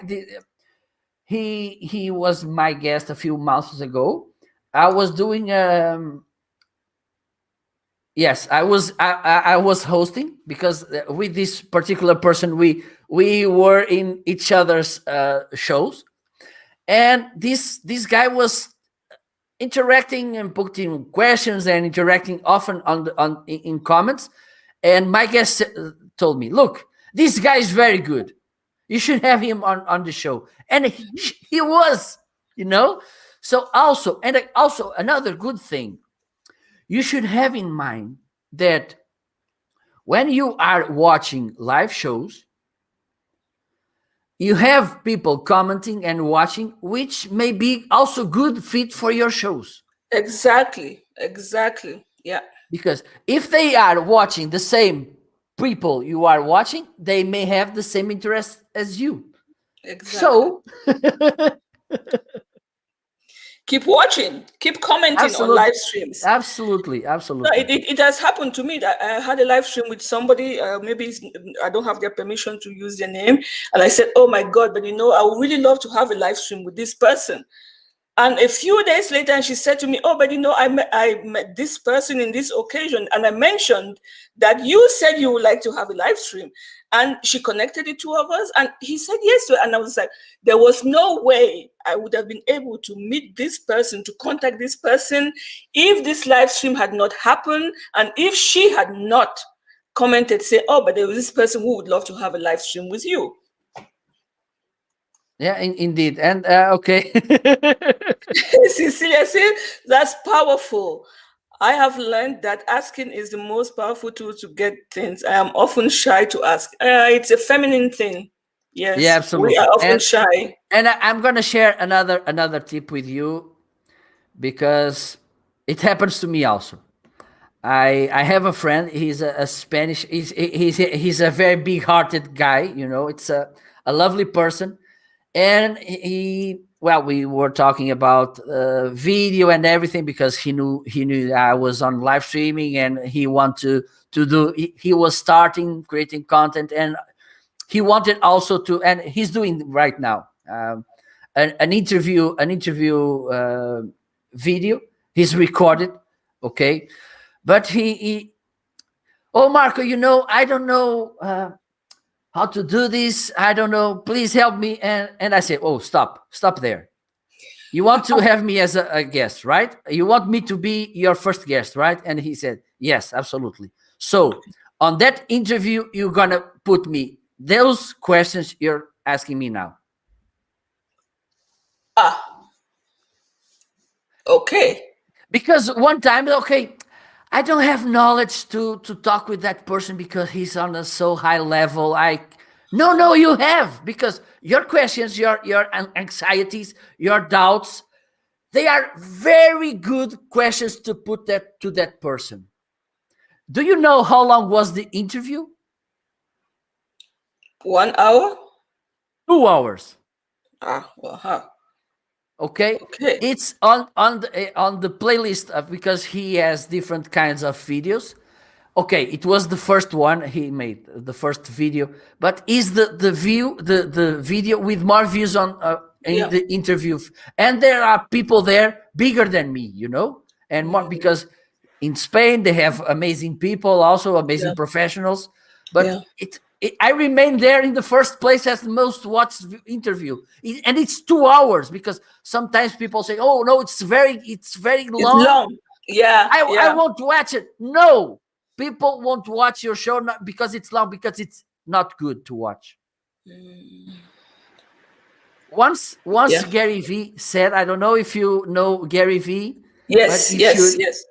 he was my guest a few months ago. I was doing yes, I was hosting, because with this particular person we were in each other's shows, and this guy was interacting and putting questions and interacting often on in comments. And my guest told me, look, this guy is very good, you should have him on the show. And he was, you know. So also, and also another good thing, you should have in mind that when you are watching live shows, you have people commenting and watching, which may be also good fit for your shows. Exactly. Exactly. Yeah. Because if they are watching the same people you are watching, they may have the same interest as you. Exactly. So Keep watching, keep commenting on absolutely, live streams. absolutely, No, absolutely. it has happened to me that I had a live stream with somebody. Maybe I don't have their permission to use their name, and I said, "Oh my God!" But I would really love to have a live stream with this person. And a few days later, and she said to me, "Oh, but I met this person in this occasion," and I mentioned that you said you would like to have a live stream, and she connected the two of us, and he said yes to it, and I was like, there was no way I would have been able to meet this person, to contact this person, if this live stream had not happened, and if she had not commented, say, "Oh, but there was this person who would love to have a live stream with you." Yeah, indeed. And okay. See, that's powerful. I have learned that asking is the most powerful tool to get things. I am often shy to ask. It's a feminine thing. Yeah, Yes, we are absolutely. often shy. And I'm gonna share another tip with you, because it happens to me also. I have a friend. He's a Spanish. He's a very big hearted guy. You know, it's a lovely person, and he, well, we were talking about video and everything, because he knew I was on live streaming, and he wanted to do. He was starting creating content, and he wanted also to, and he's doing right now an interview video. He's recorded, okay, but he oh, Marco, I don't know how to do this. I don't know. Please help me. And I say, oh, stop there. You want to have me as a guest, right? You want me to be your first guest, right? And he said, yes, absolutely. So on that interview, you're gonna put me those questions you're asking me now. Ah, okay. Because one time, okay, I don't have knowledge to talk with that person because he's on a so high level. No, you have, because your questions, your anxieties, your doubts, they are very good questions to put that to that person. Do you know how long was the interview? 1 hour? 2 hours. Ah, well, huh. Okay, Okay. it's on the playlist because he has different kinds of videos. Okay, it was the first one he made, the first video, but is the video with more views on in Yeah. the interview, and there are people there bigger than me, and more Mm, because in Spain they have amazing people, also amazing yeah. professionals, but Yeah. I remain there in the first place as the most watched interview, and it's 2 hours because sometimes people say, "Oh no, it's very It's long. long. Yeah. I Yeah. won't watch it." No, people won't watch your show not because it's long, because it's not good to watch. Mm, Once yeah. Gary V said, I don't know if you know Gary V, but Yes. you Yes. should, Yes.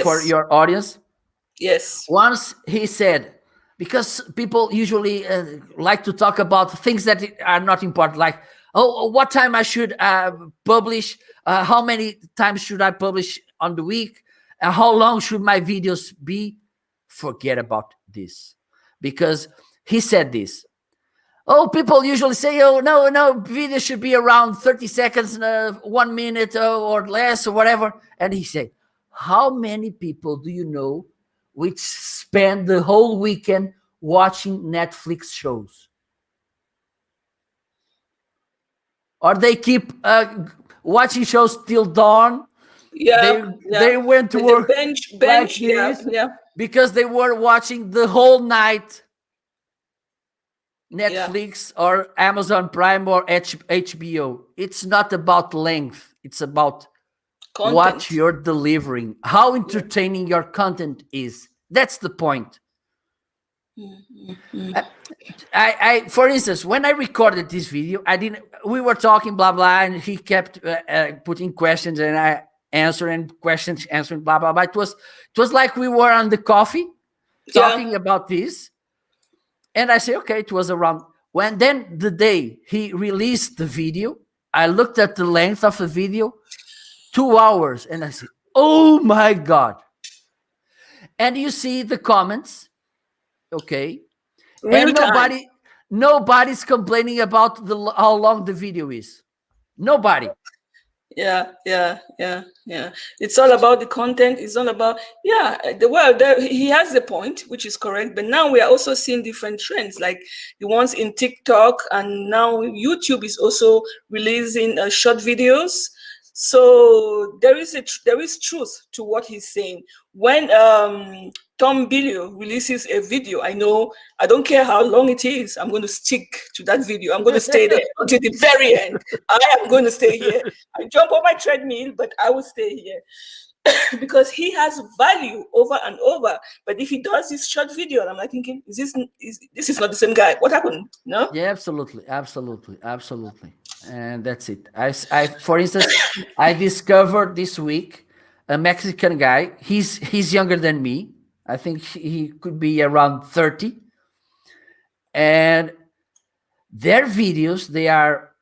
for Yes. your audience. Yes. Once he said, because people usually like to talk about things that are not important, like, oh, what time I should publish, how many times should I publish on the week, how long should my videos be. Forget about this, because he said this. Oh, people usually say, oh, no, no, video should be around 30 seconds, 1 minute, or less, or whatever. And he said, how many people do you know which spend the whole weekend watching Netflix shows? Or they keep watching shows till dawn. Yeah. Yeah. They went to The work like bench. Yeah. this Yeah. because they were watching the whole night Yeah. Netflix or Amazon Prime or HBO. It's not about length. It's about what Content. you're delivering, how Yeah. entertaining your content is. That's the point. Mm. I, for instance, when I recorded this video, I didn't. We were talking blah blah, and he kept putting questions, and I answering questions, answering blah blah blah. It was like we were on the coffee Yeah. talking about this. And I say, okay, it was around when then the day he released the video, I looked at the length of the video, 2 hours, and I said, oh my God. And you see the comments, okay, Real and time. nobody's complaining about how long the video is. Nobody. Yeah, yeah, yeah, yeah. It's all about the content. It's all about, yeah, he has the point, which is correct. But now we are also seeing different trends, like the ones in TikTok, and now YouTube is also releasing short videos. So there is truth to what he's saying. When Tom Bilio releases a video, I don't care how long it is. I'm going to stick to that video. I'm going to stay there until the very end. I am going to stay here. I jump on my treadmill, but I will stay here because he has value over and over. But if he does this short video, and I'm like thinking, this is not the same guy? What happened? No? Yeah, absolutely, absolutely, absolutely. And that's it. For instance, I discovered this week a Mexican guy. He's younger than me. I think he could be around 30. And their videos, they are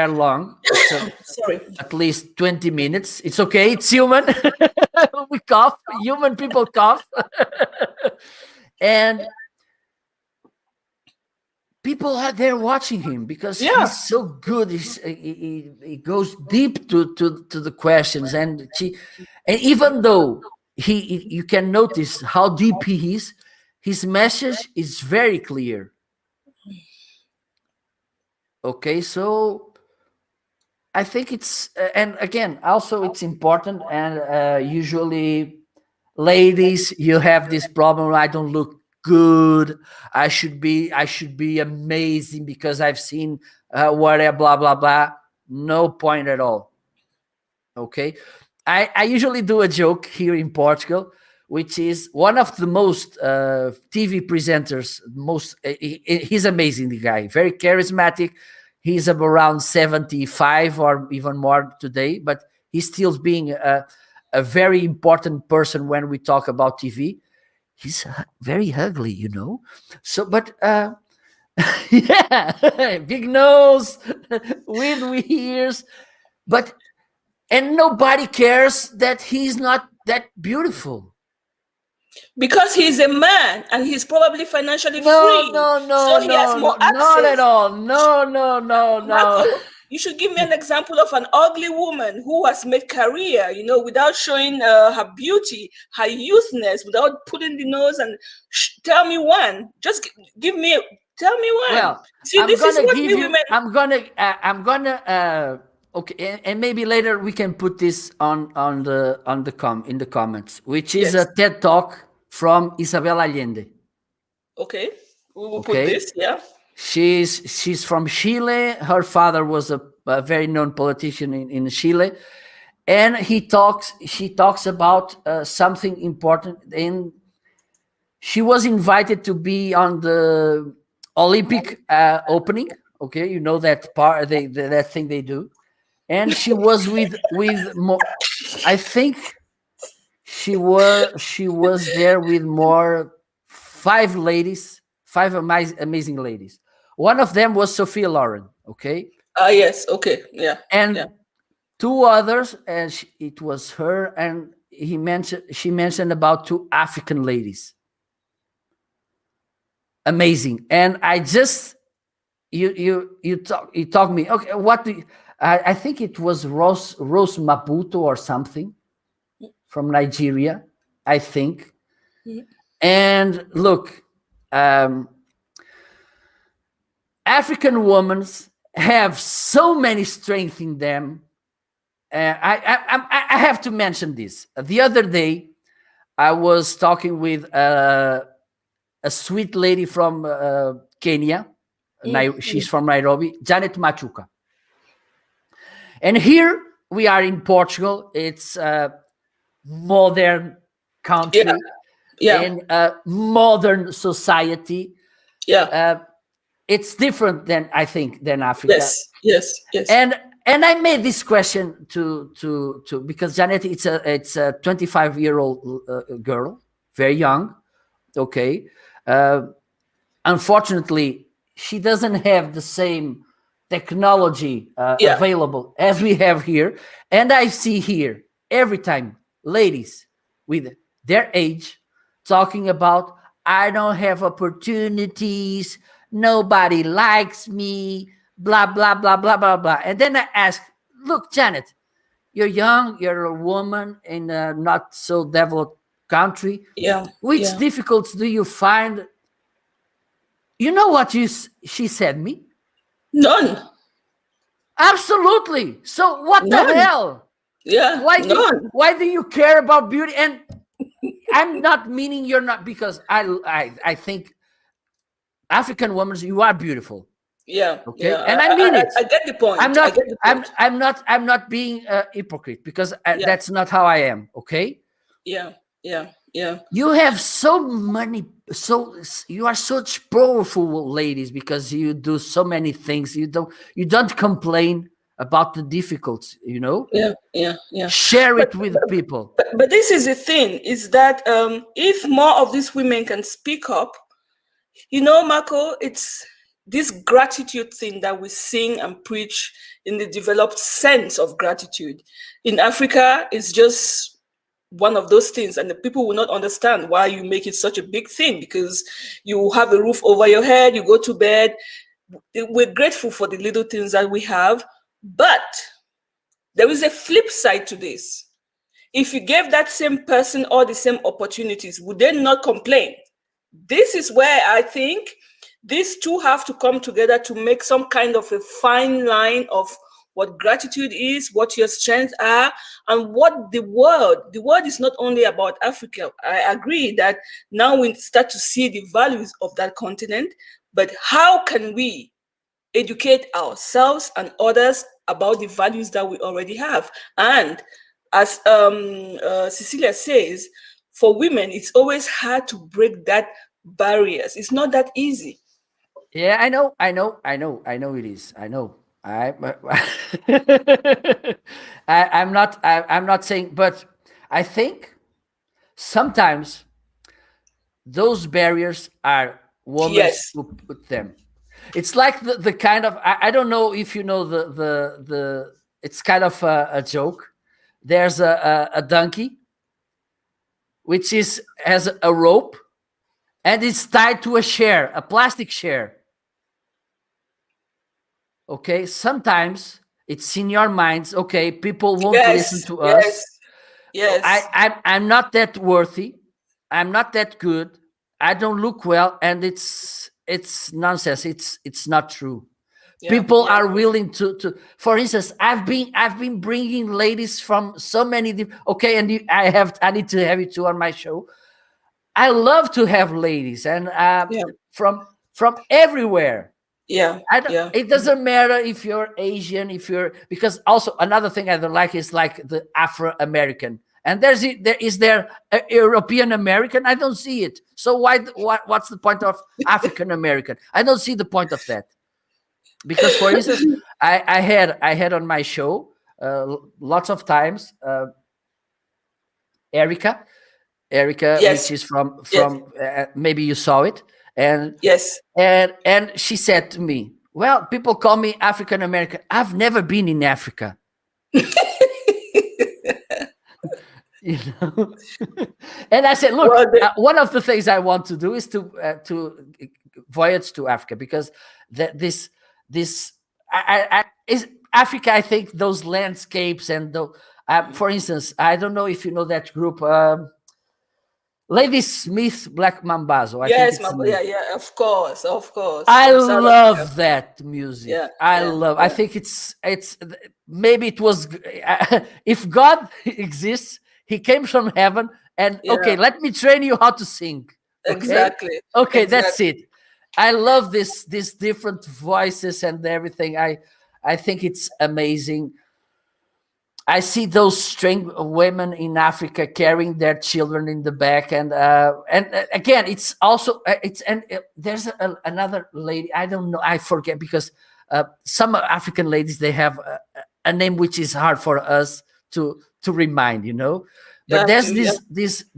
long. So Sorry. at least 20 minutes. It's okay. It's human. We cough. Human people cough. And people are there watching him because Yeah. he's so good. He goes deep to the questions, and even though you can notice how deep he is, his message is very clear. Okay, so I think it's and again also it's important, and usually ladies, you have this problem. I don't look good. I should be amazing because I've seen whatever, blah blah blah. No point at all. Okay, I usually do a joke here in Portugal, which is one of the most TV presenters. He's amazing. The guy, very charismatic. He's around 75 or even more today, but he's still being a very important person when we talk about TV. He's very ugly, So, but yeah, big nose, weird ears, but and nobody cares that he's not that beautiful. Because he's a man and he's probably financially No, free. no, no, So he has no, more no, not at access. all. No, no, no, Marco, no. You should give me an example of an ugly woman who has made career, without showing her beauty, her youthness, without putting the nose and tell me one. Just give me, tell me one. Well, See, I'm this is gonna what give we you. women. I'm gonna. Okay, and maybe later we can put this in the comments, which is a Yes. TED talk from Isabel Allende. Okay. We will put Okay, this. Yeah. she's from Chile. Her father was a very known politician in Chile, and she talks about something important. And she was invited to be on the Olympic opening. Okay, you know that part, that thing they do. And she was with more, I think she was there with more five amazing ladies. One of them was Sophia Loren. Okay, Yes. Okay. Yeah. Yeah. and two others, and it was her, and she mentioned about two African ladies. Amazing. And I just you talk me. Okay, I think it was Rose Maputo or something from Nigeria, I think. Mhm. And look, um, African women have so many strength in them. I have to mention this. The other day, I was talking with a sweet lady from Kenya. She's from Nairobi, Janet Machuca. And here we are in Portugal. It's a modern Yeah. country Yeah. in a modern society. Yeah. It's different than Africa. Yes. Yes. Yes. And I made this question to because Janet, it's a 25-year-old girl, very young. Okay, uh, unfortunately, she doesn't have the same technology Yeah. available as we have here. And I see here every time ladies with their age talking about, I don't have opportunities, nobody likes me, blah, blah, blah, blah, blah, blah. And then I ask, look, Janet, you're young, you're a woman in a not so developed country. Yeah. Which Yeah. difficulties do you find? You know what she said me? None. Absolutely. So what the None. hell? Yeah. None. Why do you care about beauty? And I'm not meaning you're not, because I think African women, you are beautiful. Yeah. Okay, Yeah. and I mean it. I get the I'm point. I not get the point. I'm not being a hypocrite, because Yeah. that's not how I am. Okay, Yeah. Yeah. Yeah. you have so many, so you are such powerful ladies, because you do so many things. You don't complain about the difficulties. Yeah. Yeah. Yeah. Share But it with people. but this is the thing: is that if more of these women can speak up, Marco, it's this gratitude thing that we sing and preach in the developed sense of gratitude. In Africa, it's just one of those things, and the people will not understand why you make it such a big thing, because you have a roof over your head, you go to bed. We're grateful for the little things that we have, but there is a flip side to this. If you gave that same person all the same opportunities, would they not complain? This is where I think these two have to come together to make some kind of a fine line of what gratitude is, what your strengths are, and what the world is not only about Africa. I agree that now we start to see the values of that continent, but how can we educate ourselves and others about the values that we already have? And as Cecilia says, for women, it's always hard to break that barriers. It's not that easy. Yeah, I know it is. I know. I'm not saying, but I think sometimes those barriers are women Yes. who put them. It's like the kind of, I don't know if you know the it's kind of a joke. There's a donkey which has a rope, and it's tied to a chair, a plastic chair. Okay, sometimes it's in your minds. Okay, people won't listen Yes, to yes, us. yes. I'm not that worthy. I'm not that good. I don't look well, and it's nonsense. It's not true. Yeah, People yeah. are willing to. For instance, I've been bringing ladies from so many okay, and I need to have you two on my show. I love to have ladies, and Yeah, from everywhere. yeah, I don't. yeah. It doesn't matter if you're Asian, if you're, because also another thing I don't like is like the Afro American, and there a European American. I don't see it. So what's the point of African American? I don't see the point of that, because for instance, I had on my show lots of times Erica, which Yes, is from yes, maybe you saw it, and yes. she said to me, well, people call me African American. I've never been in Africa. You know. And I said, look, Well, one of the things I want to do is to voyage to Africa, because this is Africa. I think those landscapes and the for instance, I don't know if you know that group, Lady Smith Black Mambazo, I think yes, it's the yeah, name. yeah. Of course, I from South Africa. love that music. Yeah, I yeah, love. I yeah, think it's maybe it was if God exists, He came from heaven and okay, yeah. let me train you how to sing. Okay, Exactly, okay, that's exactly. it. I love these different voices and everything. I think it's amazing. I see those string women in Africa carrying their children in the back, and again, it's also it's and there's another lady. I don't know. I forget, because some African ladies, they have a name which is hard for us to remind. You know, but Yeah, there's to, yeah,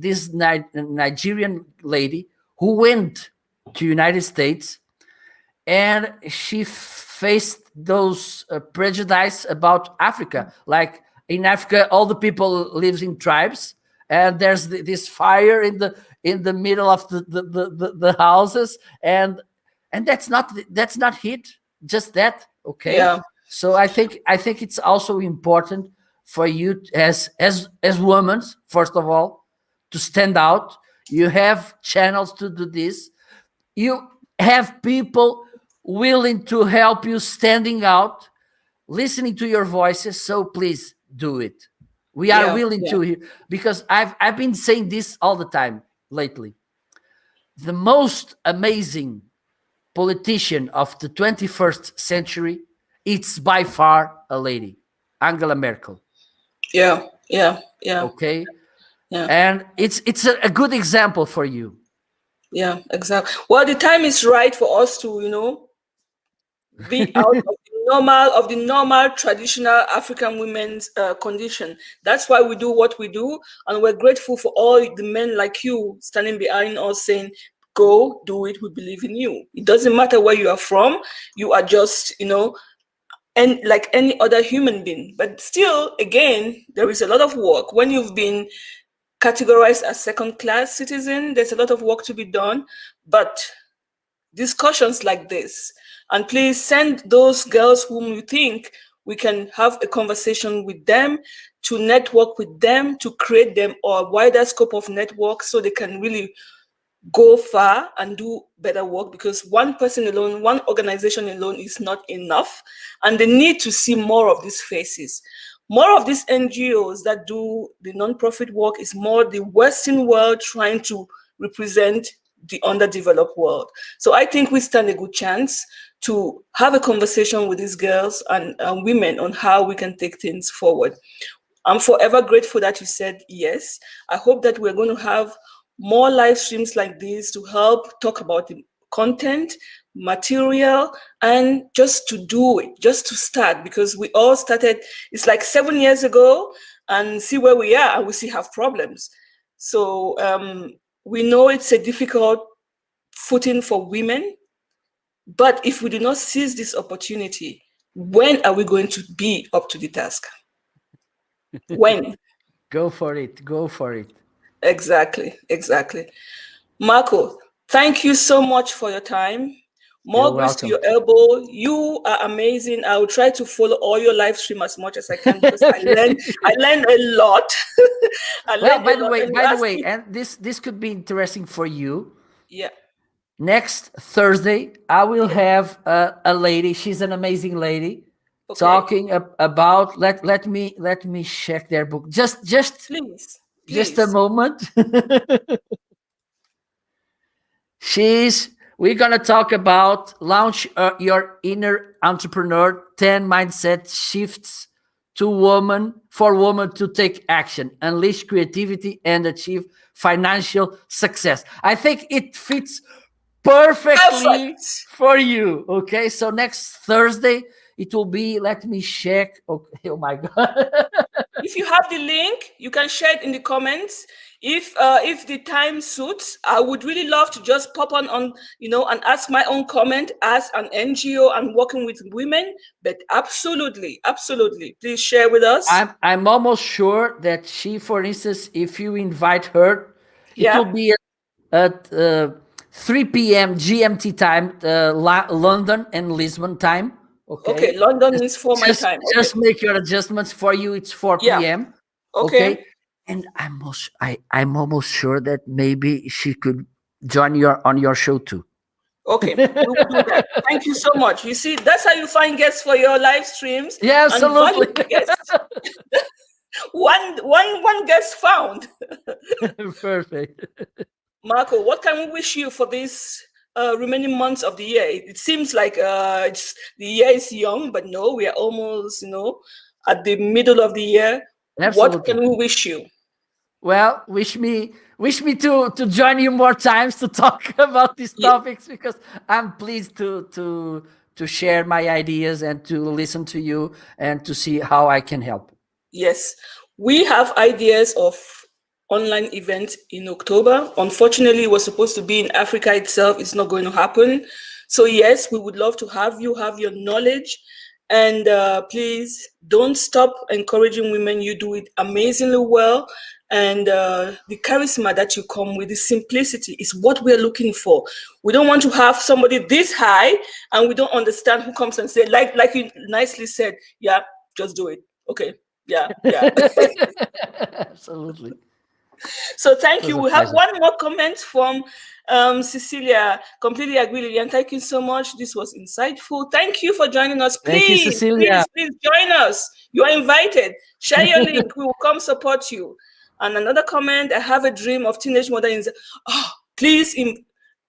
this Nigerian lady who went to United States, and she faced those prejudice about Africa. Like in Africa, all the people lives in tribes, and there's this fire in the middle of the houses, and that's not hit just that. Okay, yeah, so I think it's also important for you as women, first of all, to stand out. You have channels to do this. You have people willing to help you standing out, listening to your voices. So please do it. We are yeah, willing yeah, to, because I've been saying this all the time lately. The most amazing politician of the 21st century, it's by far a lady, Angela Merkel. yeah, yeah, yeah, Okay, yeah, and it's a good example for you. yeah. Exactly. Well, the time is right for us to, be out of the normal traditional African women's condition. That's why we do what we do, and we're grateful for all the men like you standing behind us saying, "Go do it. We believe in you." It doesn't matter where you are from. You are just, and like any other human being. But still, again, there is a lot of work when you've been categorized as second-class citizen. There's a lot of work to be done, but discussions like this. And please send those girls whom you think we can have a conversation with them, to network with them, to create them a wider scope of network so they can really go far and do better work, because one person alone, one organization alone is not enough. And they need to see more of these faces. More of these NGOs that do the nonprofit work is more the Western world trying to represent the underdeveloped world. So I think we stand a good chance to have a conversation with these girls and women on how we can take things forward. I'm forever grateful that you said yes. I hope that we're going to have more live streams like this to help talk about the content, material, and just to do it, just to start, because we all started, it's like 7 years ago, and see where we are, and we still have problems. So we know it's a difficult footing for women, but if we do not seize this opportunity, when are we going to be up to the task? When? Go for it. Go for it. Exactly, exactly. Marco, thank you so much for your time. More You're grease to welcome. your elbow. You are amazing. I will try to follow all your live stream as much as I can because Okay. I learned a lot. I Well, learned a lot. And you by the asked way, me, and this could be interesting for you. yeah, Next Thursday, I will yeah, have a lady. She's an amazing lady, okay. talking about. Let me check their book. Please, Just a please. moment. She's we're gonna talk about launch your inner entrepreneur 10 mindset shifts to woman for women to take action, unleash creativity, and achieve financial success. I think it fits perfectly Perfect. for you. Okay, so next Thursday it will be. Let me check. Okay, oh my god. If you have the link, you can share it in the comments. If the time suits, I would really love to just pop on and ask my own comment as an NGO and working with women. But absolutely, absolutely, please share with us. I'm almost sure that she, for instance, if you invite her, it Yeah. will be at 3 p.m. GMT time, London and Lisbon time. Okay. Okay, London is for my just time. Okay. just make your adjustments. For you, it's 4 Yeah. p.m. Okay. Okay, and I'm almost sure that maybe she could join your show too. Okay. We will do that. Thank you so much. You see, that's how you find guests for your live streams Yeah, and absolutely. valuable guests. One guest found. Perfect. Marco, what can we wish you for these remaining months of the year? It seems like the year is young, but no, we are almost, at the middle of the year. What Absolutely. can we wish you? Well, wish me to join you more times to talk about these Ye- topics, because I'm pleased to share my ideas and to listen to you and to see how I can help. yes, we have ideas of online events in October. Unfortunately, it was supposed to be in Africa itself. It's not going to happen. So yes, we would love to have you have your knowledge. And please don't stop encouraging women. You do it amazingly well. And the charisma that you come with, the simplicity is what we're looking for. We don't want to have somebody this high and we don't understand who comes and say, like you nicely said, yeah, just do it. Okay. Yeah, yeah. Absolutely. So It thank was you. a We have pleasure. one more comment from Cecilia. Completely agree, Lilian. Thank you so much. This was insightful. Thank you for joining us. Thank you, Please, Cecilia. please, please join us. You are invited. Share your link. We will come support you. And another comment, I have a dream of teenage mother in. Oh, please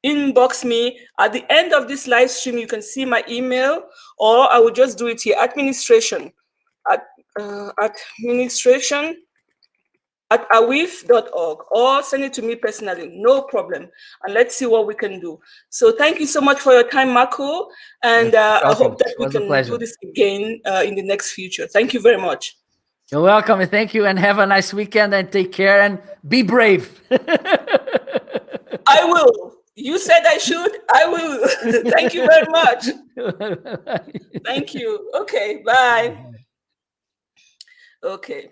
inbox me. At the end of this live stream, you can see my email, or I will just do it here. Administration. At, administration at awif.org, or send it to me personally, no problem. And let's see what we can do. So thank you so much for your time, Marco. You're And I welcome. hope that It we was a can do pleasure. this again in the next future. Thank you very much. You're welcome, and thank you, and have a nice weekend, and take care, and be brave. I will. You said I should. I will. Thank you very much. Thank you. Okay, bye. Okay.